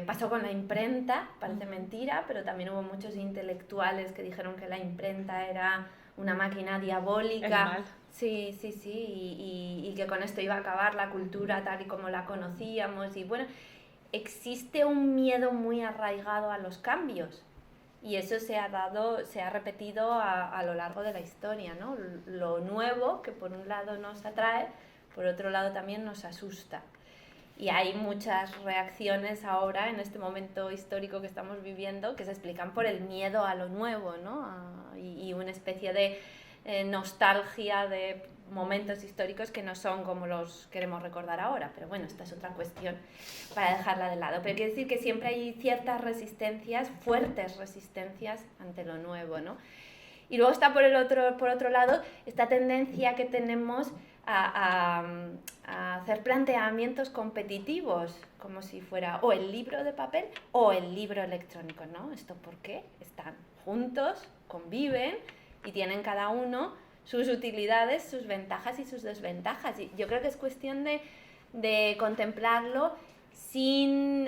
pasó con la imprenta, parece mentira, pero también hubo muchos intelectuales que dijeron que la imprenta era una máquina diabólica. El mal. Sí, sí, sí, y que con esto iba a acabar la cultura tal y como la conocíamos. Y bueno, existe un miedo muy arraigado a los cambios. Y eso se ha repetido a lo largo de la historia, ¿no? Lo nuevo, que por un lado nos atrae, por otro lado también nos asusta. Y hay muchas reacciones ahora, en este momento histórico que estamos viviendo, que se explican por el miedo a lo nuevo, ¿no? Y una especie de nostalgia de momentos históricos que no son como los queremos recordar ahora. Pero bueno, esta es otra cuestión para dejarla de lado. Pero quiero decir que siempre hay ciertas resistencias, fuertes resistencias ante lo nuevo, ¿no? Y luego está por otro lado esta tendencia que tenemos a hacer planteamientos competitivos, como si fuera o el libro de papel o el libro electrónico, ¿no? ¿Esto por qué? Están juntos, conviven y tienen cada uno sus utilidades, sus ventajas y sus desventajas. Y yo creo que es cuestión de contemplarlo sin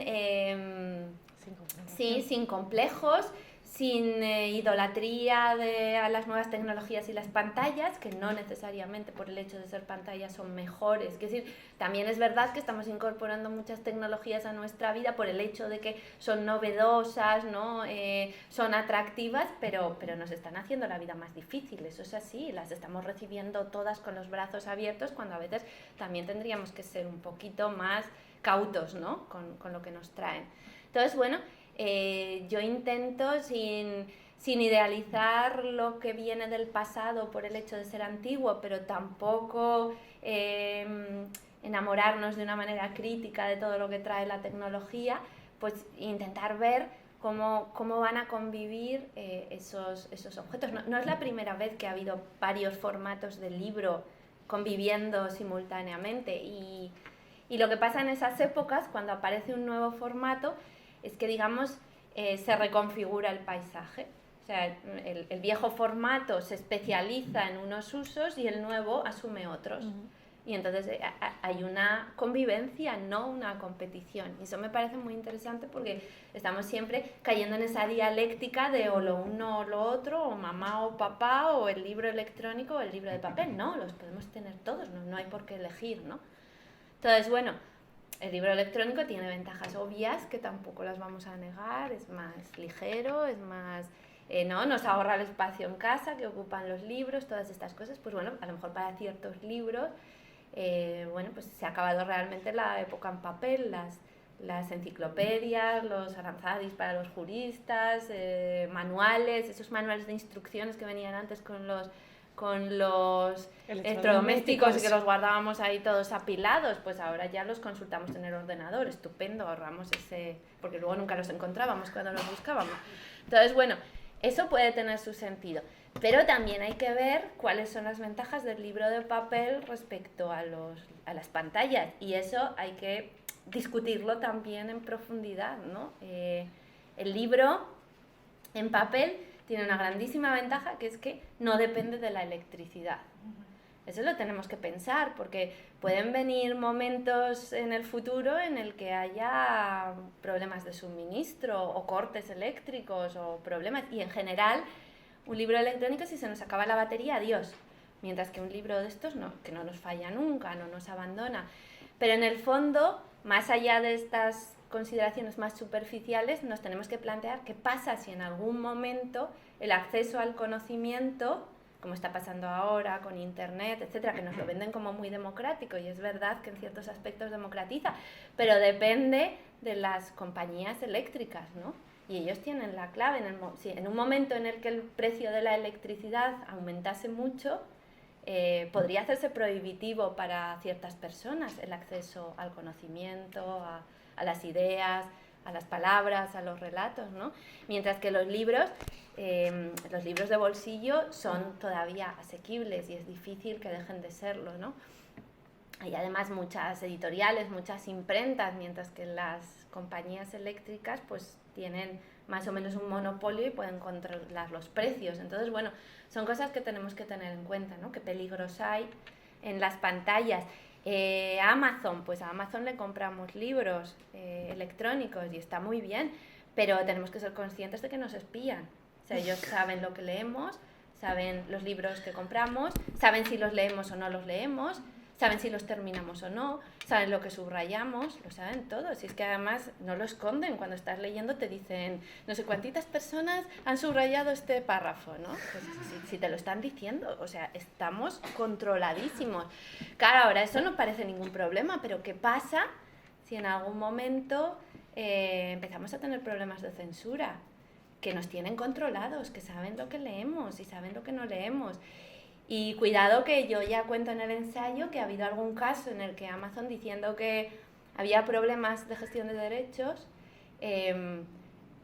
complejos, sin idolatría a las nuevas tecnologías y las pantallas, que no necesariamente por el hecho de ser pantallas son mejores. Es decir, también es verdad que estamos incorporando muchas tecnologías a nuestra vida por el hecho de que son novedosas, ¿no? Son atractivas, pero nos están haciendo la vida más difícil. Eso es así, las estamos recibiendo todas con los brazos abiertos, cuando a veces también tendríamos que ser un poquito más cautos, ¿no? con lo que nos traen. Entonces, bueno, yo intento sin idealizar lo que viene del pasado por el hecho de ser antiguo, pero tampoco enamorarnos de una manera crítica de todo lo que trae la tecnología, pues intentar ver cómo van a convivir esos objetos. No es la primera vez que ha habido varios formatos de libro conviviendo simultáneamente, y lo que pasa en esas épocas, cuando aparece un nuevo formato, es que, digamos, se reconfigura el paisaje. O sea, el viejo formato se especializa en unos usos y el nuevo asume otros. Y entonces hay una convivencia, no una competición. Y eso me parece muy interesante, porque estamos siempre cayendo en esa dialéctica de o lo uno o lo otro, o mamá o papá, o el libro electrónico o el libro de papel. No, los podemos tener todos, no hay por qué elegir, ¿no? Entonces, bueno, el libro electrónico tiene ventajas obvias que tampoco las vamos a negar, es más ligero, es más, ¿no? Nos ahorra el espacio en casa que ocupan los libros, todas estas cosas. Pues bueno, a lo mejor para ciertos libros, bueno, pues se ha acabado realmente la época en papel, las enciclopedias, los aranzadis para los juristas, manuales, esos manuales de instrucciones que venían antes con los electrodomésticos y que los guardábamos ahí todos apilados, pues ahora ya los consultamos en el ordenador. Estupendo, ahorramos porque luego nunca los encontrábamos cuando los buscábamos. Entonces, bueno, eso puede tener su sentido, pero también hay que ver cuáles son las ventajas del libro de papel respecto a las pantallas, y eso hay que discutirlo también en profundidad, ¿no? El libro en papel tiene una grandísima ventaja, que es que no depende de la electricidad. Eso lo tenemos que pensar, porque pueden venir momentos en el futuro en el que haya problemas de suministro o cortes eléctricos o problemas, y en general un libro electrónico, si se nos acaba la batería, adiós. Mientras que un libro de estos no, que no nos falla nunca, no nos abandona. Pero en el fondo, más allá de estas consideraciones más superficiales, nos tenemos que plantear qué pasa si en algún momento el acceso al conocimiento, como está pasando ahora con internet, etcétera, que nos lo venden como muy democrático, y es verdad que en ciertos aspectos democratiza, pero depende de las compañías eléctricas, ¿no? Y ellos tienen la clave. Si en un momento en el que el precio de la electricidad aumentase mucho, podría hacerse prohibitivo para ciertas personas el acceso al conocimiento, a las ideas, a las palabras, a los relatos, ¿no? Mientras que los libros de bolsillo son todavía asequibles y es difícil que dejen de serlo, ¿no? Hay además muchas editoriales, muchas imprentas, mientras que las compañías eléctricas pues tienen más o menos un monopolio y pueden controlar los precios. Entonces, bueno, son cosas que tenemos que tener en cuenta, ¿no? Qué peligros hay en las pantallas. Amazon, pues a Amazon le compramos libros electrónicos y está muy bien, pero tenemos que ser conscientes de que nos espían. O sea, ellos saben lo que leemos, saben los libros que compramos, saben si los leemos o no los leemos, saben si los terminamos o no, saben lo que subrayamos, lo saben todo. Si es que además no lo esconden, cuando estás leyendo te dicen, no sé cuántas personas han subrayado este párrafo, ¿no? Pues si te lo están diciendo, o sea, estamos controladísimos. Claro, ahora eso no parece ningún problema, pero ¿qué pasa si en algún momento empezamos a tener problemas de censura? Que nos tienen controlados, que saben lo que leemos y saben lo que no leemos. Y cuidado, que yo ya cuento en el ensayo que ha habido algún caso en el que Amazon, diciendo que había problemas de gestión de derechos,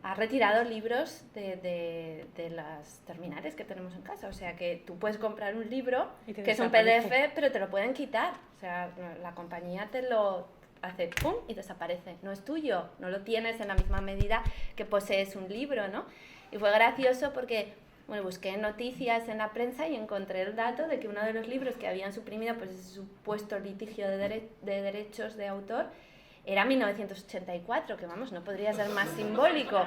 ha retirado libros de las terminales que tenemos en casa. O sea que tú puedes comprar un libro que es un PDF, pero te lo pueden quitar. O sea, la compañía te lo hace pum y desaparece. No es tuyo, no lo tienes en la misma medida que posees un libro, ¿no? Y fue gracioso porque bueno, busqué noticias en la prensa y encontré el dato de que uno de los libros que habían suprimido pues ese supuesto litigio de derechos de autor era 1984, que vamos, no podría ser más simbólico.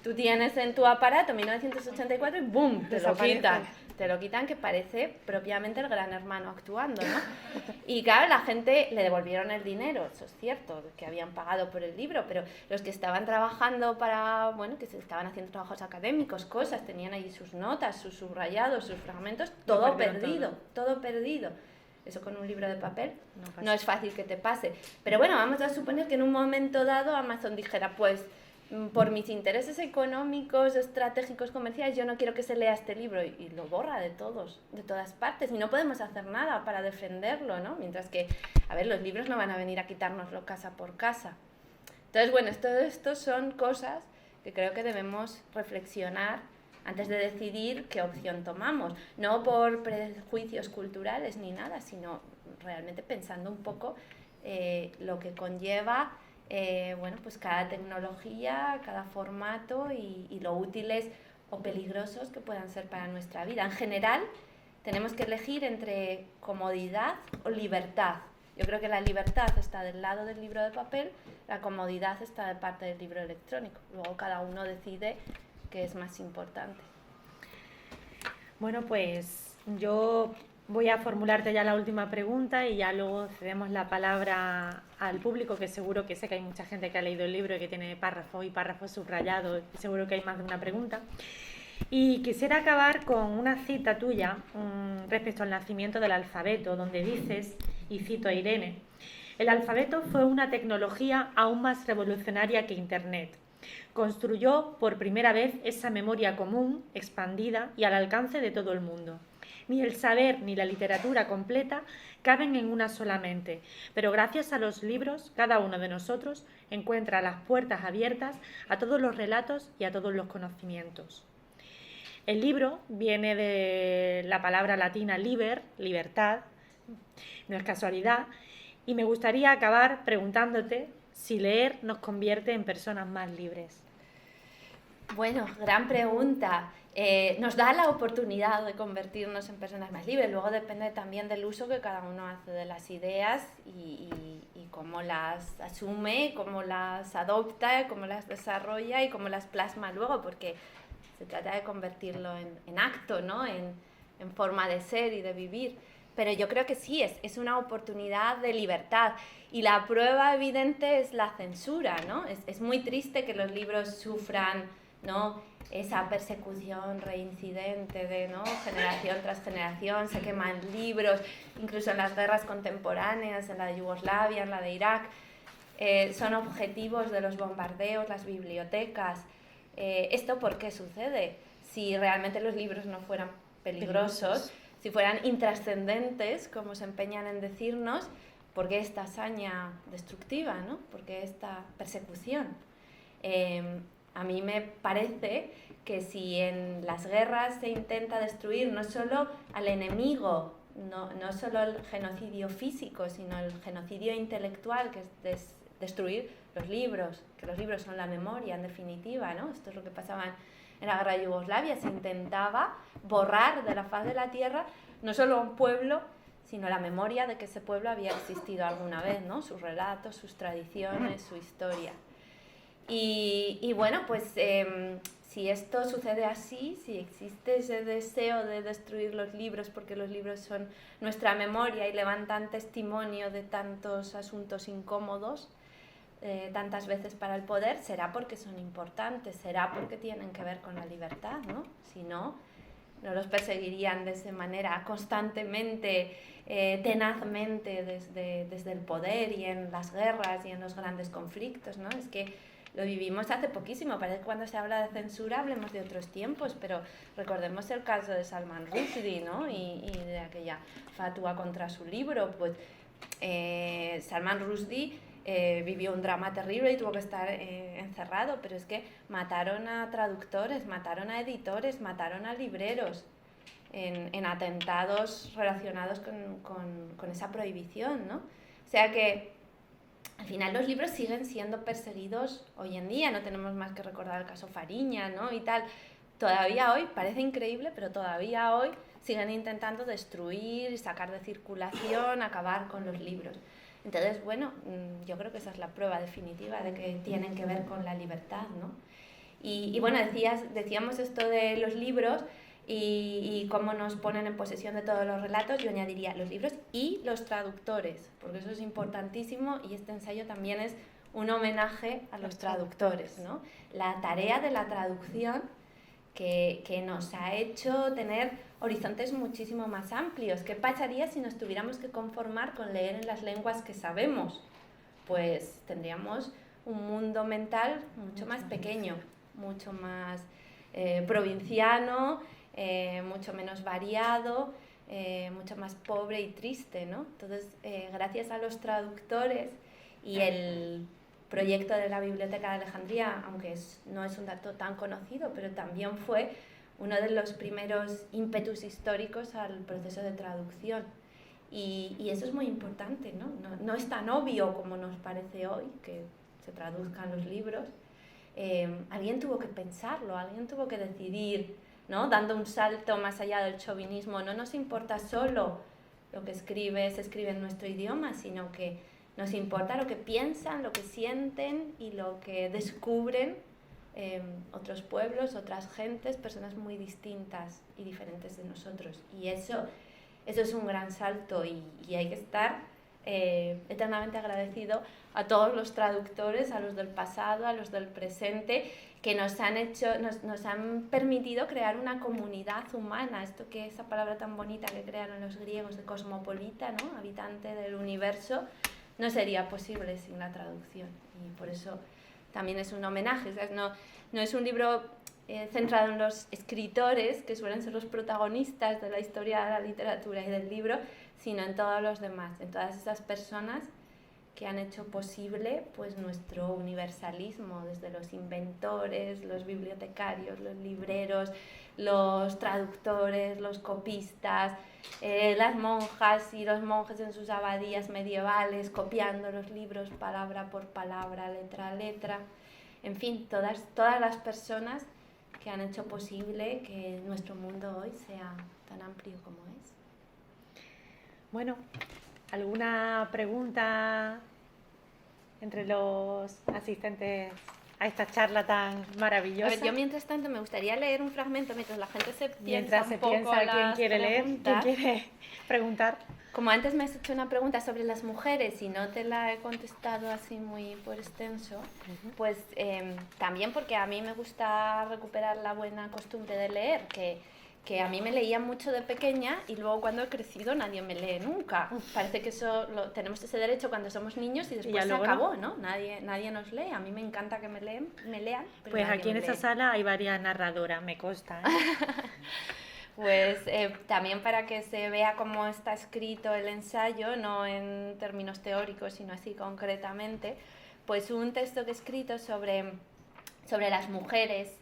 Tú tienes en tu aparato 1984 y ¡boom! Te lo quitan. Te lo quitan, que parece propiamente el Gran Hermano actuando, ¿no? Y claro, la gente le devolvieron el dinero, eso es cierto, que habían pagado por el libro, pero los que estaban trabajando para, bueno, que se estaban haciendo trabajos académicos, cosas, tenían ahí sus notas, sus subrayados, sus fragmentos, todo perdido, todo perdido. Eso con un libro de papel no es fácil que te pase. Pero bueno, vamos a suponer que en un momento dado Amazon dijera, pues por mis intereses económicos, estratégicos, comerciales, yo no quiero que se lea este libro, y lo borra de todas partes, y no podemos hacer nada para defenderlo, ¿no? Mientras que, a ver, los libros no van a venir a quitárnoslo casa por casa. Entonces, bueno, todo esto son cosas que creo que debemos reflexionar antes de decidir qué opción tomamos, no por prejuicios culturales ni nada, sino realmente pensando un poco lo que conlleva bueno, pues cada tecnología, cada formato y lo útiles o peligrosos que puedan ser para nuestra vida. En general, tenemos que elegir entre comodidad o libertad. Yo creo que la libertad está del lado del libro de papel, la comodidad está de parte del libro electrónico. Luego cada uno decide qué es más importante. Bueno, pues yo voy a formularte ya la última pregunta y ya luego cedemos la palabra al público, que seguro que sé que hay mucha gente que ha leído el libro y que tiene párrafos y párrafos subrayados, y seguro que hay más de una pregunta. Y quisiera acabar con una cita tuya respecto al nacimiento del alfabeto, donde dices, y cito a Irene, el alfabeto fue una tecnología aún más revolucionaria que Internet. Construyó por primera vez esa memoria común, expandida y al alcance de todo el mundo. Ni el saber ni la literatura completa caben en una sola mente, pero gracias a los libros, cada uno de nosotros encuentra las puertas abiertas a todos los relatos y a todos los conocimientos. El libro viene de la palabra latina liber, libertad, no es casualidad, y me gustaría acabar preguntándote si leer nos convierte en personas más libres. Bueno, gran pregunta. Nos da la oportunidad de convertirnos en personas más libres. Luego depende también del uso que cada uno hace de las ideas y cómo las asume, cómo las adopta, cómo las desarrolla y cómo las plasma luego, porque se trata de convertirlo en acto, ¿no? En forma de ser y de vivir. Pero yo creo que sí, es una oportunidad de libertad. Y la prueba evidente es la censura, ¿no? Es muy triste que los libros sufran, ¿no?, esa persecución reincidente de, ¿no?, generación tras generación, se queman libros, incluso en las guerras contemporáneas, en la de Yugoslavia, en la de Irak, son objetivos de los bombardeos, las bibliotecas. ¿Esto por qué sucede? Si realmente los libros no fueran peligrosos, si fueran intrascendentes, como se empeñan en decirnos, ¿por qué esta hazaña destructiva, ¿no? ¿Por qué esta persecución? A mí me parece que si en las guerras se intenta destruir no solo al enemigo, no solo el genocidio físico, sino el genocidio intelectual, que es destruir los libros, que los libros son la memoria en definitiva, ¿no? Esto es lo que pasaba en la guerra de Yugoslavia, se intentaba borrar de la faz de la tierra no solo un pueblo, sino la memoria de que ese pueblo había existido alguna vez, ¿no? Sus relatos, sus tradiciones, su historia. Y bueno, pues si esto sucede así, si existe ese deseo de destruir los libros porque los libros son nuestra memoria y levantan testimonio de tantos asuntos incómodos, tantas veces para el poder, será porque son importantes, será porque tienen que ver con la libertad, ¿no? Si no, no los perseguirían de esa manera constantemente, tenazmente desde el poder y en las guerras y en los grandes conflictos, ¿no? Es que lo vivimos hace poquísimo, parece que cuando se habla de censura hablemos de otros tiempos, pero recordemos el caso de Salman Rushdie, ¿no? y de aquella fatua contra su libro. Pues Salman Rushdie vivió un drama terrible y tuvo que estar encerrado, pero es que mataron a traductores, mataron a editores, mataron a libreros en atentados relacionados con esa prohibición, ¿no? O sea que al final los libros siguen siendo perseguidos hoy en día, no tenemos más que recordar el caso Fariña, ¿no? Y tal. Todavía hoy, parece increíble, pero todavía hoy siguen intentando destruir y sacar de circulación, acabar con los libros. Entonces, bueno, yo creo que esa es la prueba definitiva de que tienen que ver con la libertad, ¿no? Y bueno, decíamos esto de los libros y cómo nos ponen en posesión de todos los relatos. Yo añadiría los libros y los traductores, porque eso es importantísimo y este ensayo también es un homenaje a los traductores, ¿no? La tarea de la traducción que nos ha hecho tener horizontes muchísimo más amplios. ¿Qué pasaría si nos tuviéramos que conformar con leer en las lenguas que sabemos? Pues tendríamos un mundo mental mucho más pequeño, mucho más provinciano, mucho menos variado, mucho más pobre y triste, ¿no? Entonces, gracias a los traductores y el proyecto de la Biblioteca de Alejandría, aunque no es un dato tan conocido, pero también fue uno de los primeros ímpetus históricos al proceso de traducción. Y eso es muy importante, ¿no? No es tan obvio como nos parece hoy que se traduzcan los libros. Alguien tuvo que pensarlo, alguien tuvo que decidir, ¿no? Dando un salto más allá del chauvinismo. No nos importa solo lo que se escribe en nuestro idioma, sino que nos importa lo que piensan, lo que sienten y lo que descubren otros pueblos, otras gentes, personas muy distintas y diferentes de nosotros. Y eso es un gran salto y hay que estar eternamente agradecido a todos los traductores, a los del pasado, a los del presente, que nos han permitido crear una comunidad humana, esa palabra tan bonita que crearon los griegos de cosmopolita, ¿no? Habitante del universo, no sería posible sin la traducción. Y por eso también es un homenaje. O sea, no es un libro centrado en los escritores, que suelen ser los protagonistas de la historia de la literatura y del libro, sino en todos los demás, en todas esas personas que han hecho posible pues nuestro universalismo, desde los inventores, los bibliotecarios, los libreros, los traductores, los copistas, las monjas y los monjes en sus abadías medievales copiando los libros palabra por palabra, letra a letra, en fin, todas las personas que han hecho posible que nuestro mundo hoy sea tan amplio como es. Bueno, ¿alguna pregunta entre los asistentes a esta charla tan maravillosa? A ver, yo mientras tanto me gustaría leer un fragmento mientras la gente se piensa quién quiere leer, quién quiere preguntar. Como antes me has hecho una pregunta sobre las mujeres y no te la he contestado así muy por extenso, pues también porque a mí me gusta recuperar la buena costumbre de leer, que a mí me leía mucho de pequeña y luego cuando he crecido nadie me lee nunca. Parece que tenemos ese derecho cuando somos niños y después se acabó, ¿no? Nadie nos lee. A mí me encanta que me lean. Pero pues aquí en esta sala hay varias narradoras, me consta, ¿eh? Pues también para que se vea cómo está escrito el ensayo, no en términos teóricos, sino así concretamente, pues un texto que he escrito sobre sobre las mujeres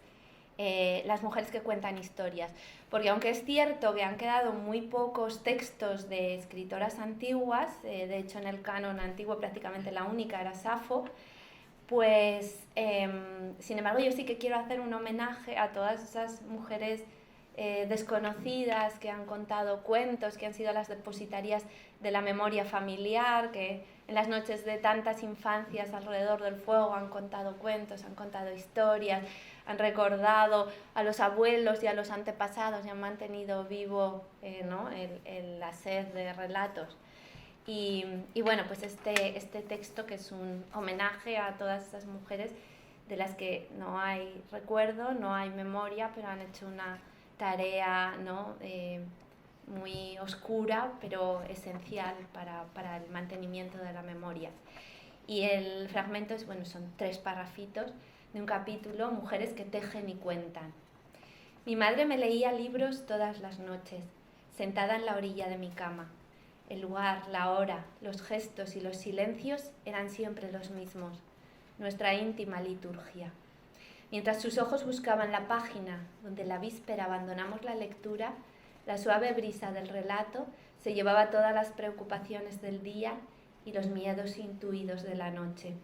que cuentan historias. Porque aunque es cierto que han quedado muy pocos textos de escritoras antiguas, de hecho en el canon antiguo prácticamente la única era Safo, pues sin embargo yo sí que quiero hacer un homenaje a todas esas mujeres desconocidas que han contado cuentos, que han sido las depositarias de la memoria familiar, que en las noches de tantas infancias alrededor del fuego han contado cuentos, han contado historias, han recordado a los abuelos y a los antepasados y han mantenido vivo ¿no? la sed de relatos. Y bueno, pues este texto, que es un homenaje a todas esas mujeres de las que no hay recuerdo, no hay memoria, pero han hecho una tarea, ¿no? Muy oscura, pero esencial para el mantenimiento de la memoria. Y el fragmento son 3 parrafitos de un capítulo, Mujeres que tejen y cuentan. Mi madre me leía libros todas las noches, sentada en la orilla de mi cama. El lugar, la hora, los gestos y los silencios eran siempre los mismos, nuestra íntima liturgia. Mientras sus ojos buscaban la página donde la víspera abandonamos la lectura, la suave brisa del relato se llevaba todas las preocupaciones del día y los miedos intuidos de la noche.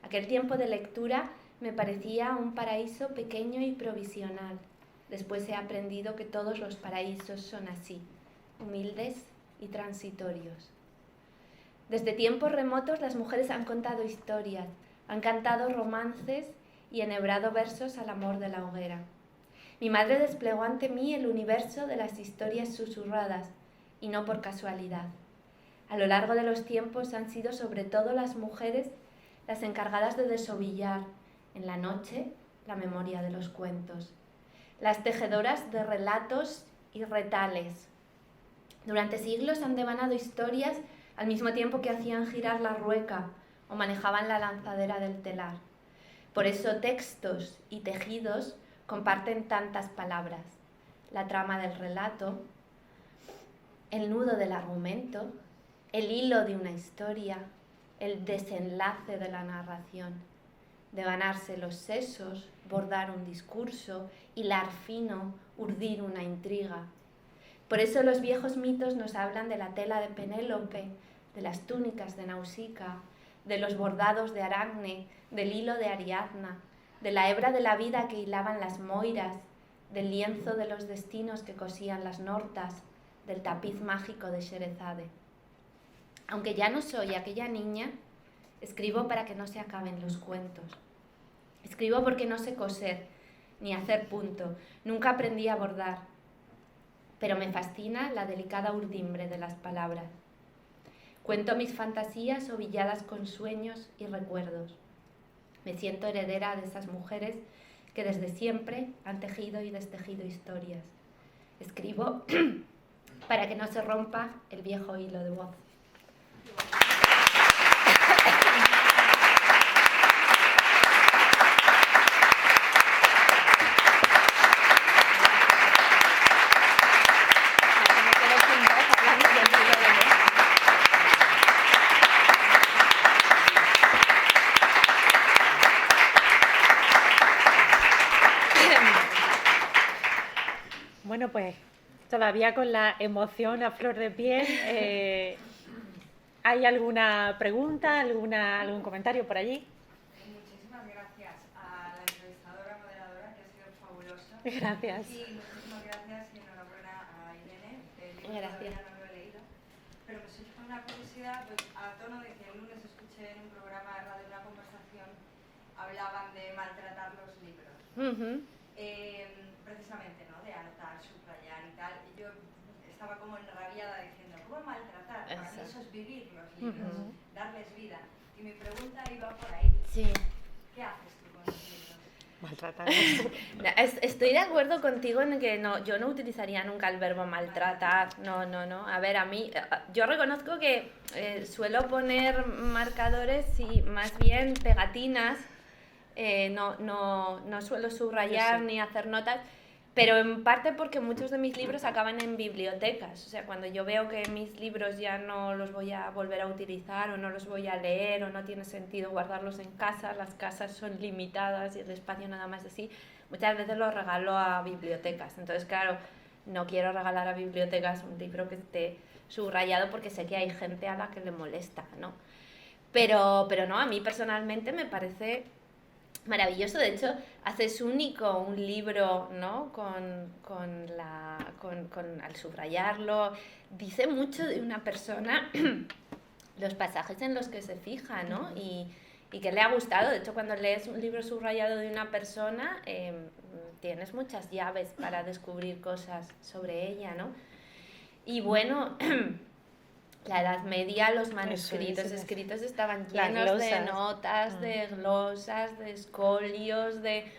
Aquel tiempo de lectura me parecía un paraíso pequeño y provisional. Después he aprendido que todos los paraísos son así, humildes y transitorios. Desde tiempos remotos las mujeres han contado historias, han cantado romances y enhebrado versos al amor de la hoguera. Mi madre desplegó ante mí el universo de las historias susurradas, y no por casualidad. A lo largo de los tiempos han sido sobre todo las mujeres las encargadas de desovillar en la noche la memoria de los cuentos, las tejedoras de relatos y retales. Durante siglos han devanado historias al mismo tiempo que hacían girar la rueca o manejaban la lanzadera del telar. Por eso textos y tejidos comparten tantas palabras: la trama del relato, el nudo del argumento, el hilo de una historia, el desenlace de la narración. Devanarse los sesos, bordar un discurso, hilar fino, urdir una intriga. Por eso los viejos mitos nos hablan de la tela de Penélope, de las túnicas de Nausicaa, de los bordados de Aracne, del hilo de Ariadna, de la hebra de la vida que hilaban las moiras, del lienzo de los destinos que cosían las nortas, del tapiz mágico de Sherezade. Aunque ya no soy aquella niña, escribo para que no se acaben los cuentos. Escribo porque no sé coser, ni hacer punto. Nunca aprendí a bordar, pero me fascina la delicada urdimbre de las palabras. Cuento mis fantasías ovilladas con sueños y recuerdos. Me siento heredera de esas mujeres que desde siempre han tejido y destejido historias. Escribo para que no se rompa el viejo hilo de voz. Bueno, pues todavía con la emoción a flor de piel, ¿hay alguna pregunta, algún comentario por allí? Muchísimas gracias a la entrevistadora moderadora, que ha sido fabulosa. Gracias. Y muchísimas gracias y enhorabuena a Irene. El libro todavía no lo he leído, pero me surge una curiosidad, pues, a tono de que el lunes escuché en un programa de radio una conversación, hablaban de maltratar los libros. Precisamente, ¿no? De anotar, subrayar y tal. Y yo estaba como enrabiada diciendo, ¿cómo maltratar? Para mí eso es vivir los libros, darles vida. Y mi pregunta iba por ahí. Sí. ¿Qué haces tú con los libros? Maltratar. Estoy de acuerdo contigo en que yo no utilizaría nunca el verbo maltratar. No. A ver, a mí, yo reconozco que suelo poner marcadores y más bien pegatinas. No suelo subrayar ni hacer notas, Pero en parte porque muchos de mis libros acaban en bibliotecas. O sea, cuando yo veo que mis libros ya no los voy a volver a utilizar o no los voy a leer o no tiene sentido guardarlos en casa, las casas son limitadas y el espacio nada más así, muchas veces los regalo a bibliotecas. Entonces, claro, no quiero regalar a bibliotecas un libro que esté subrayado porque sé que hay gente a la que le molesta, ¿no? Pero no, a mí personalmente me parece maravilloso. De hecho, haces único un libro, ¿no? Al subrayarlo, dice mucho de una persona los pasajes en los que se fija, ¿no? Y que le ha gustado. De hecho, cuando lees un libro subrayado de una persona, tienes muchas llaves para descubrir cosas sobre ella, ¿no? Y bueno, la Edad Media, los manuscritos escritos estaban llenos de notas, de glosas, de escolios, de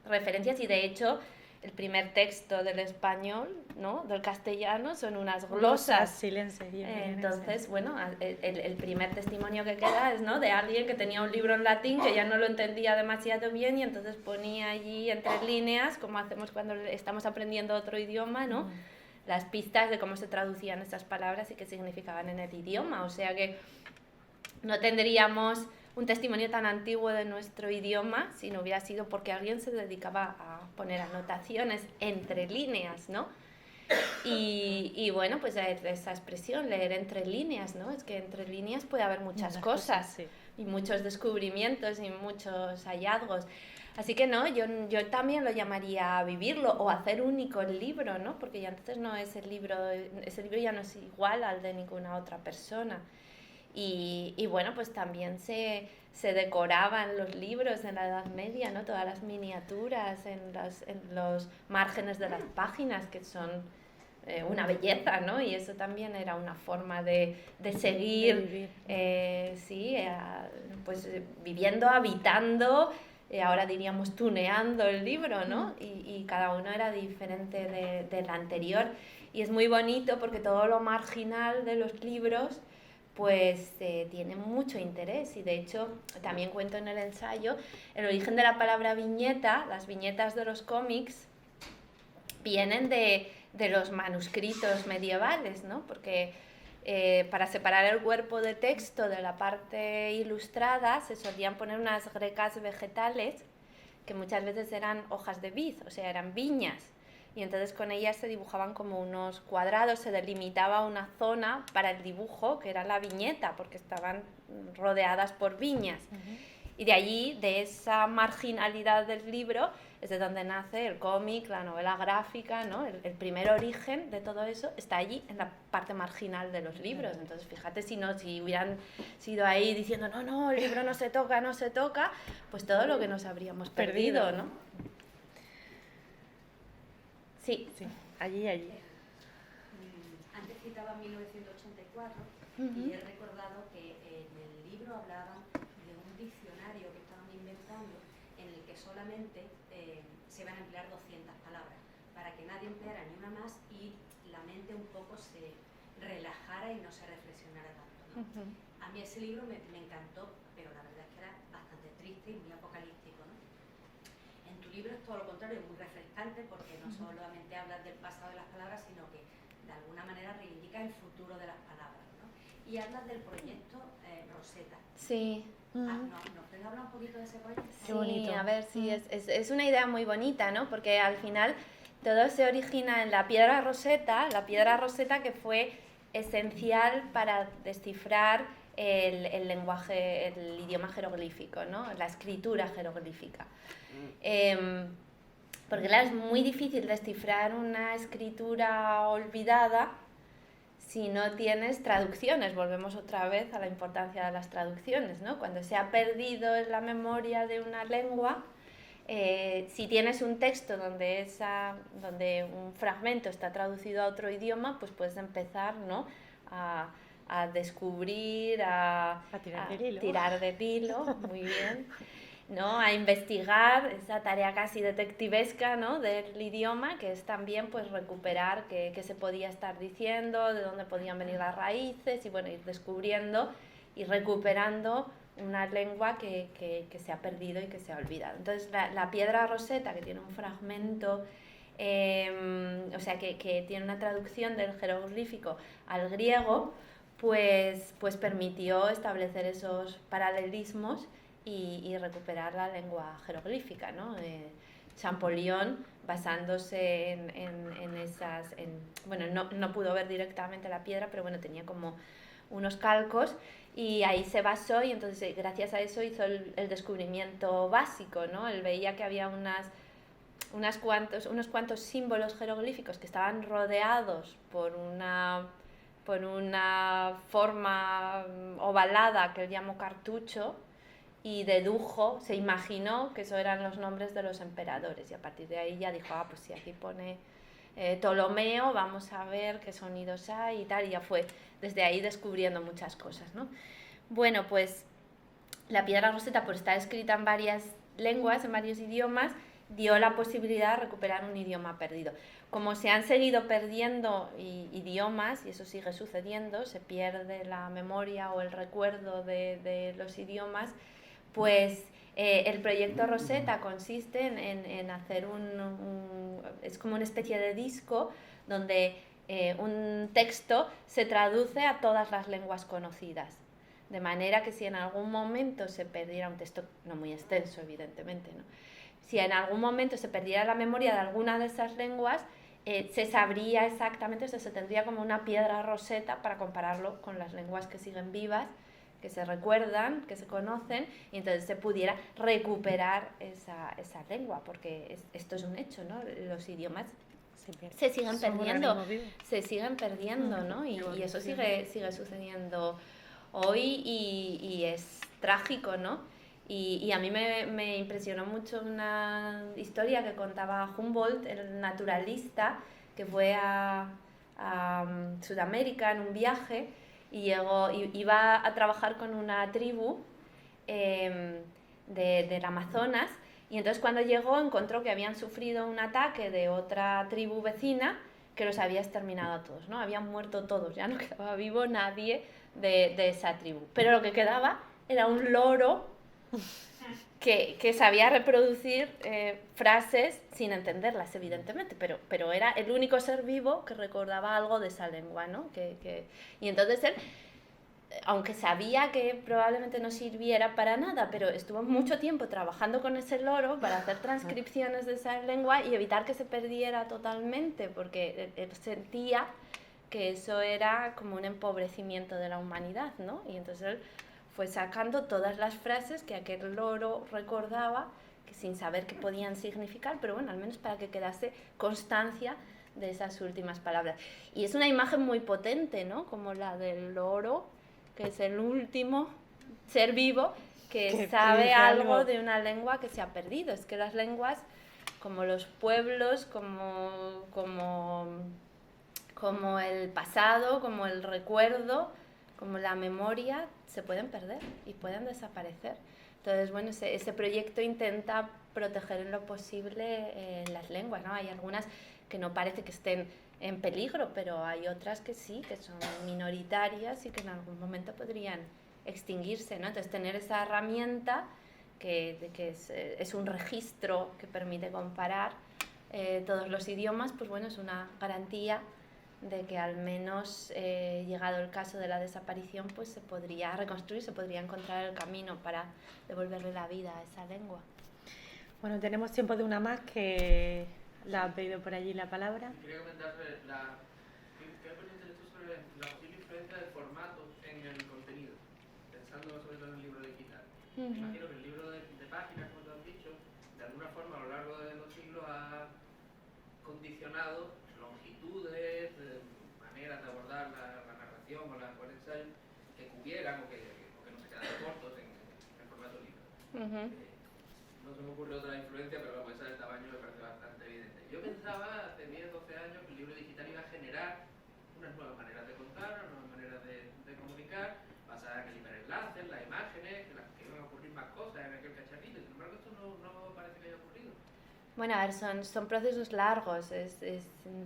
referencias, y de hecho el primer texto del español, ¿no? Del castellano, son unas glosas. Sí, le enseñé. Entonces, bueno, el primer testimonio que queda es, ¿no? De alguien que tenía un libro en latín que ya no lo entendía demasiado bien y entonces ponía allí entre líneas, como hacemos cuando estamos aprendiendo otro idioma, ¿no? Las pistas de cómo se traducían estas palabras y qué significaban en el idioma. O sea que no tendríamos un testimonio tan antiguo de nuestro idioma si no hubiera sido porque alguien se dedicaba a poner anotaciones entre líneas, ¿no? Y bueno, pues esa expresión, leer entre líneas, ¿no? Es que entre líneas puede haber muchas cosas sí. Y muchos descubrimientos y muchos hallazgos. Así que no, yo también lo llamaría vivirlo o hacer único el libro, ¿no? Porque ya entonces no es ese libro ya no es igual al de ninguna otra persona. Y bueno, pues también se decoraban los libros en la Edad Media, ¿no? Todas las miniaturas en los márgenes de las páginas, que son una belleza, ¿no? Y eso también era una forma de seguir, pues viviendo, habitando, ahora diríamos tuneando el libro, ¿no? Y cada uno era diferente del anterior. Y es muy bonito porque todo lo marginal de los libros pues tiene mucho interés, y de hecho también cuento en el ensayo el origen de la palabra viñeta. Las viñetas de los cómics vienen de los manuscritos medievales, ¿no? Porque para separar el cuerpo de texto de la parte ilustrada se solían poner unas grecas vegetales que muchas veces eran hojas de vid, o sea, eran viñas. Y entonces con ellas se dibujaban como unos cuadrados, se delimitaba una zona para el dibujo, que era la viñeta, porque estaban rodeadas por viñas. Y de allí, de esa marginalidad del libro, es de donde nace el cómic, la novela gráfica, ¿no? El primer origen de todo eso está allí, en la parte marginal de los libros. Entonces, fíjate, si hubieran sido ahí diciendo, no, el libro no se toca, pues todo lo que nos habríamos perdido, ¿no? Sí, allí. Antes citaba 1984 y he recordado que en el libro hablaban de un diccionario que estaban inventando en el que solamente se van a emplear 200 palabras para que nadie empleara ni una más y la mente un poco se relajara y no se reflexionara tanto, ¿no? A mí ese libro me encantó, pero la verdad es que era bastante triste y muy apocalíptico, ¿no? En tu libro es todo lo contrario, muy refrescante, porque no solamente hablas del pasado de las palabras, sino que de alguna manera reivindica el futuro de las palabras, ¿no? Y hablas del proyecto Rosetta. Sí. ¿Nos puedes hablar un poquito de ese proyecto? Sí, bonito. A ver, sí, es una idea muy bonita, ¿no? Porque al final todo se origina en la piedra Rosetta que fue esencial para descifrar el lenguaje, el idioma jeroglífico, ¿no? La escritura jeroglífica. Porque claro, es muy difícil descifrar una escritura olvidada si no tienes traducciones. Volvemos otra vez a la importancia de las traducciones, ¿no? Cuando se ha perdido en la memoria de una lengua, si tienes un texto donde un fragmento está traducido a otro idioma, pues puedes empezar, ¿no? a descubrir, a tirar del hilo, muy bien, ¿no? A investigar, esa tarea casi detectivesca, ¿no? Del idioma, que es también pues recuperar qué se podía estar diciendo, de dónde podían venir las raíces, y bueno, ir descubriendo y recuperando una lengua que se ha perdido y que se ha olvidado. Entonces la piedra Rosetta, que tiene un fragmento o sea que tiene una traducción del jeroglífico al griego, pues permitió establecer esos paralelismos y recuperar la lengua jeroglífica, ¿no? Champollion, basándose en esas... bueno, no pudo ver directamente la piedra, pero bueno, tenía como unos calcos y ahí se basó y entonces gracias a eso hizo el descubrimiento básico, ¿no? Él veía que había unos cuantos símbolos jeroglíficos que estaban rodeados por una forma ovalada que él llamó cartucho, y dedujo, se imaginó que eso eran los nombres de los emperadores, y a partir de ahí ya dijo, pues si aquí pone Ptolomeo, vamos a ver qué sonidos hay y tal, y ya fue desde ahí descubriendo muchas cosas, ¿no? Bueno, pues la piedra roseta, por estar escrita en varias lenguas, en varios idiomas, dio la posibilidad de recuperar un idioma perdido. Como se han seguido perdiendo idiomas, y eso sigue sucediendo, se pierde la memoria o el recuerdo de los idiomas, pues el proyecto Rosetta consiste en hacer es como una especie de disco donde un texto se traduce a todas las lenguas conocidas. De manera que si en algún momento se perdiera un texto, no muy extenso evidentemente, ¿no? Si en algún momento se perdiera la memoria de alguna de esas lenguas, se sabría exactamente, o sea, se tendría como una piedra Rosetta para compararlo con las lenguas que siguen vivas, que se recuerdan, que se conocen, y entonces se pudiera recuperar esa lengua, porque esto es un hecho, ¿no? Los idiomas se siguen perdiendo, ¿no? Y eso sigue sucediendo hoy y es trágico, ¿no? Y a mí me impresionó mucho una historia que contaba Humboldt, el naturalista, que fue a Sudamérica en un viaje y iba a trabajar con una tribu del Amazonas, y entonces cuando llegó encontró que habían sufrido un ataque de otra tribu vecina que los había exterminado a todos, ¿no? Habían muerto todos, ya no quedaba vivo nadie de esa tribu, pero lo que quedaba era un loro que sabía reproducir frases sin entenderlas, evidentemente, pero era el único ser vivo que recordaba algo de esa lengua, ¿no? Y entonces él, aunque sabía que probablemente no sirviera para nada, pero estuvo mucho tiempo trabajando con ese loro para hacer transcripciones de esa lengua y evitar que se perdiera totalmente, porque él sentía que eso era como un empobrecimiento de la humanidad, ¿no? Y entonces él fue sacando todas las frases que aquel loro recordaba, que sin saber qué podían significar, pero bueno, al menos para que quedase constancia de esas últimas palabras. Y es una imagen muy potente, ¿no? Como la del loro, que es el último ser vivo que sabe algo de una lengua que se ha perdido. Es que las lenguas, como los pueblos, como el pasado, como el recuerdo, como la memoria, se pueden perder y pueden desaparecer. Entonces, bueno, ese proyecto intenta proteger en lo posible las lenguas, ¿no? Hay algunas que no parece que estén en peligro, pero hay otras que sí, que son minoritarias y que en algún momento podrían extinguirse, ¿no? Entonces, tener esa herramienta que es un registro que permite comparar todos los idiomas, pues bueno, es una garantía de que al menos llegado el caso de la desaparición, pues se podría reconstruir, se podría encontrar el camino para devolverle la vida a esa lengua. Bueno, tenemos tiempo de una más que la ha pedido por allí la palabra. Quería comentar ¿qué opinas tú sobre la posible influencia del formato en el contenido? Pensando sobre todo en el libro digital. Imagino que el libro de páginas, como te has dicho, de alguna forma a lo largo de los siglos ha condicionado longitudes, maneras de abordar la narración o el ensayo que cubieran o que no se quedaran cortos en el formato libro. No se me ocurre otra influencia, pero esa del tamaño me parece bastante evidente. Yo pensaba hace 10, 12 años que el libro digital iba a generar unas nuevas maneras de contar, unas nuevas maneras de comunicar, basadas en el hiperenlace, en las imágenes, que iban a ocurrir más cosas en aquel cacharrito. Sin embargo, esto no parece que haya ocurrido. Bueno, a ver, son procesos largos, es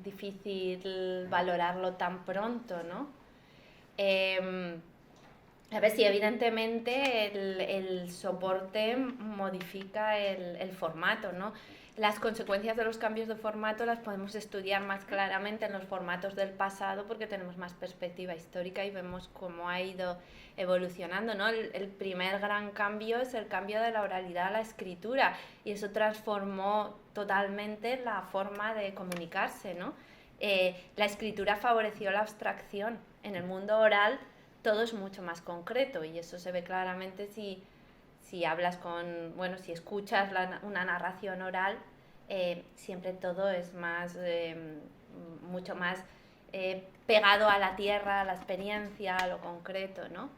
difícil valorarlo tan pronto, ¿no? A ver, sí, evidentemente el soporte modifica el formato, ¿no? las consecuencias de los cambios de formato las podemos estudiar más claramente en los formatos del pasado porque tenemos más perspectiva histórica y vemos cómo ha ido evolucionando, ¿no? El primer gran cambio es el cambio de la oralidad a la escritura y eso transformó totalmente la forma de comunicarse, ¿no? La escritura favoreció la abstracción. En el mundo oral todo es mucho más concreto y eso se ve claramente si hablas si escuchas una narración oral, siempre todo es más, mucho más pegado a la tierra, a la experiencia, a lo concreto, ¿no?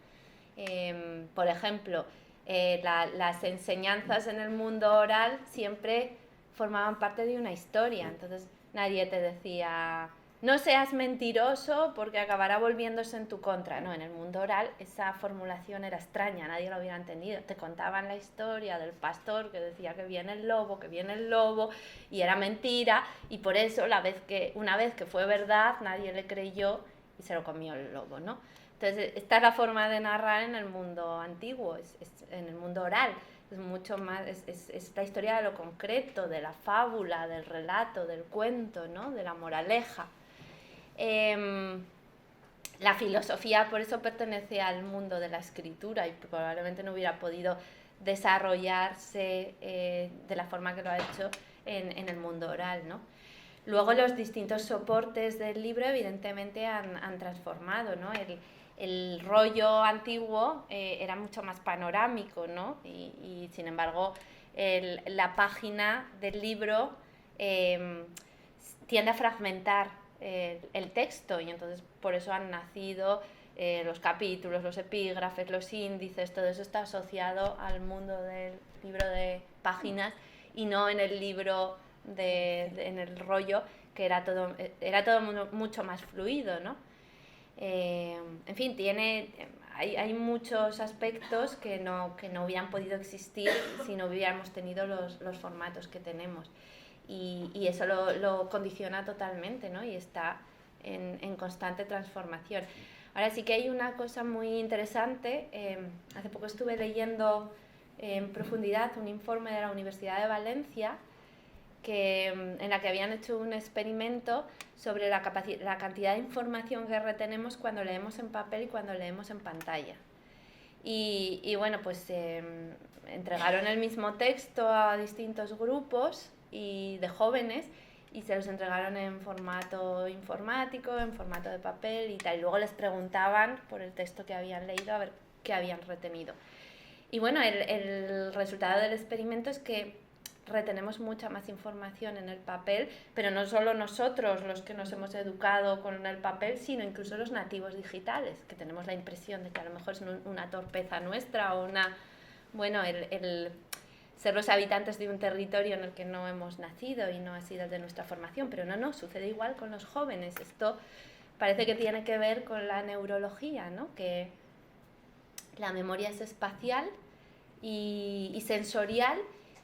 Por ejemplo, las enseñanzas en el mundo oral siempre formaban parte de una historia, entonces nadie te decía no seas mentiroso porque acabará volviéndose en tu contra. No, en el mundo oral esa formulación era extraña, nadie lo hubiera entendido. Te contaban la historia del pastor que decía que viene el lobo, y era mentira, y por eso una vez que fue verdad, nadie le creyó y se lo comió el lobo, ¿no? Entonces, esta es la forma de narrar en el mundo antiguo, en el mundo oral. Es mucho más, es la historia de lo concreto, de la fábula, del relato, del cuento, ¿no? De la moraleja. La filosofía por eso pertenece al mundo de la escritura y probablemente no hubiera podido desarrollarse de la forma que lo ha hecho en el mundo oral, ¿no? Luego los distintos soportes del libro evidentemente han transformado, ¿no? El rollo antiguo era mucho más panorámico, ¿no? Y sin embargo la página del libro tiende a fragmentar el texto y entonces por eso han nacido los capítulos, los epígrafes, los índices, todo eso está asociado al mundo del libro de páginas y no en el libro en el rollo, que era todo mucho más fluido, ¿no? En fin, hay muchos aspectos que no hubieran podido existir si no hubiéramos tenido los formatos que tenemos. Y eso lo condiciona totalmente, ¿no? Y está en constante transformación. Ahora sí que hay una cosa muy interesante. Hace poco estuve leyendo en profundidad un informe de la Universidad de Valencia en la que habían hecho un experimento sobre la cantidad de información que retenemos cuando leemos en papel y cuando leemos en pantalla. Y bueno, pues entregaron el mismo texto a distintos grupos de jóvenes y se los entregaron en formato informático, en formato de papel y tal. Y luego les preguntaban por el texto que habían leído a ver qué habían retenido. Y bueno, el resultado del experimento es que retenemos mucha más información en el papel, pero no solo nosotros los que nos hemos educado con el papel, sino incluso los nativos digitales, que tenemos la impresión de que a lo mejor es una torpeza nuestra o el ser los habitantes de un territorio en el que no hemos nacido y no ha sido de nuestra formación, pero no, sucede igual con los jóvenes. Esto parece que tiene que ver con la neurología, ¿no? Que la memoria es espacial y sensorial,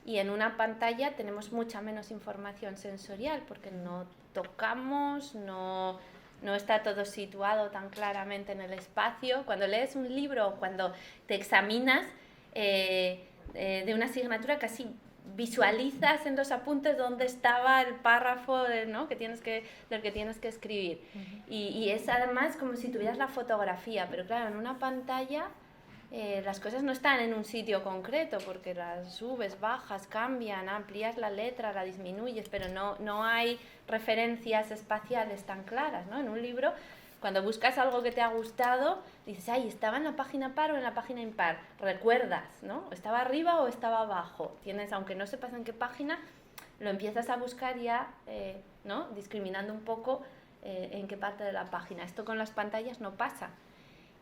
y en una pantalla tenemos mucha menos información sensorial porque no tocamos, no está todo situado tan claramente en el espacio. Cuando lees un libro o cuando te examinas de una asignatura, casi visualizas en los apuntes dónde estaba el párrafo del que tienes que escribir. Uh-huh. Y es además como si tuvieras la fotografía, pero claro, en una pantalla las cosas no están en un sitio concreto porque las subes, bajas, cambian, amplías la letra, la disminuyes, pero no hay referencias espaciales tan claras, ¿no? En un libro, cuando buscas algo que te ha gustado, dices, ay, ¿estaba en la página par o en la página impar? Recuerdas, ¿no? ¿Estaba arriba o estaba abajo? Aunque no sepas en qué página, lo empiezas a buscar ya, ¿no? Discriminando un poco en qué parte de la página. Esto con las pantallas no pasa.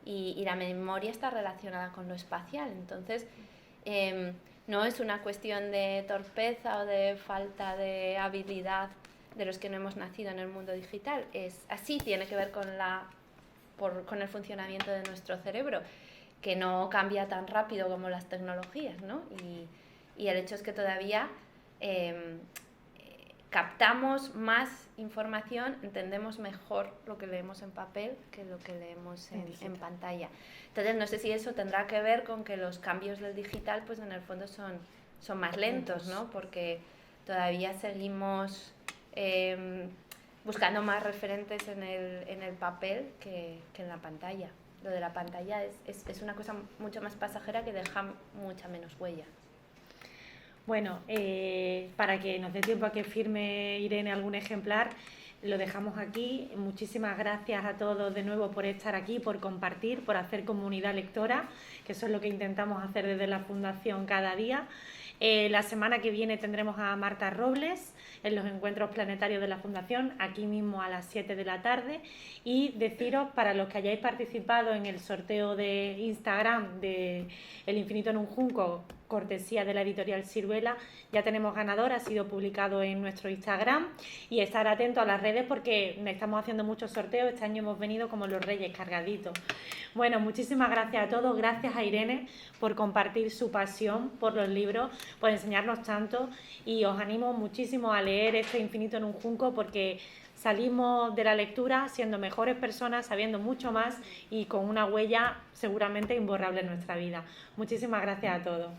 Y la memoria está relacionada con lo espacial. Entonces, no es una cuestión de torpeza o de falta de habilidad de los que no hemos nacido en el mundo digital. Así tiene que ver con el funcionamiento de nuestro cerebro, que no cambia tan rápido como las tecnologías, ¿no? Y el hecho es que todavía captamos más información, entendemos mejor lo que leemos en papel que lo que leemos en pantalla. Entonces no sé si eso tendrá que ver con que los cambios del digital pues en el fondo son más lentos, ¿no? Porque todavía seguimos buscando más referentes en el papel que en la pantalla. Lo de la pantalla es una cosa mucho más pasajera que deja mucha menos huella. Bueno, para que nos dé tiempo a que firme Irene algún ejemplar, lo dejamos aquí. Muchísimas gracias a todos de nuevo por estar aquí, por compartir, por hacer comunidad lectora, que eso es lo que intentamos hacer desde la Fundación cada día. La semana que viene tendremos a Marta Robles en los encuentros planetarios de la Fundación, aquí mismo a las 7 de la tarde. Y deciros, para los que hayáis participado en el sorteo de Instagram de El infinito en un junco, cortesía de la editorial Siruela, ya tenemos ganador, ha sido publicado en nuestro Instagram, y estar atentos a las redes porque estamos haciendo muchos sorteos. Este año hemos venido como los reyes cargaditos. Bueno, muchísimas gracias a todos, gracias a Irene por compartir su pasión por los libros, por enseñarnos tanto, y os animo muchísimo a leer este Infinito en un junco porque salimos de la lectura siendo mejores personas, sabiendo mucho más y con una huella seguramente imborrable en nuestra vida. Muchísimas gracias a todos.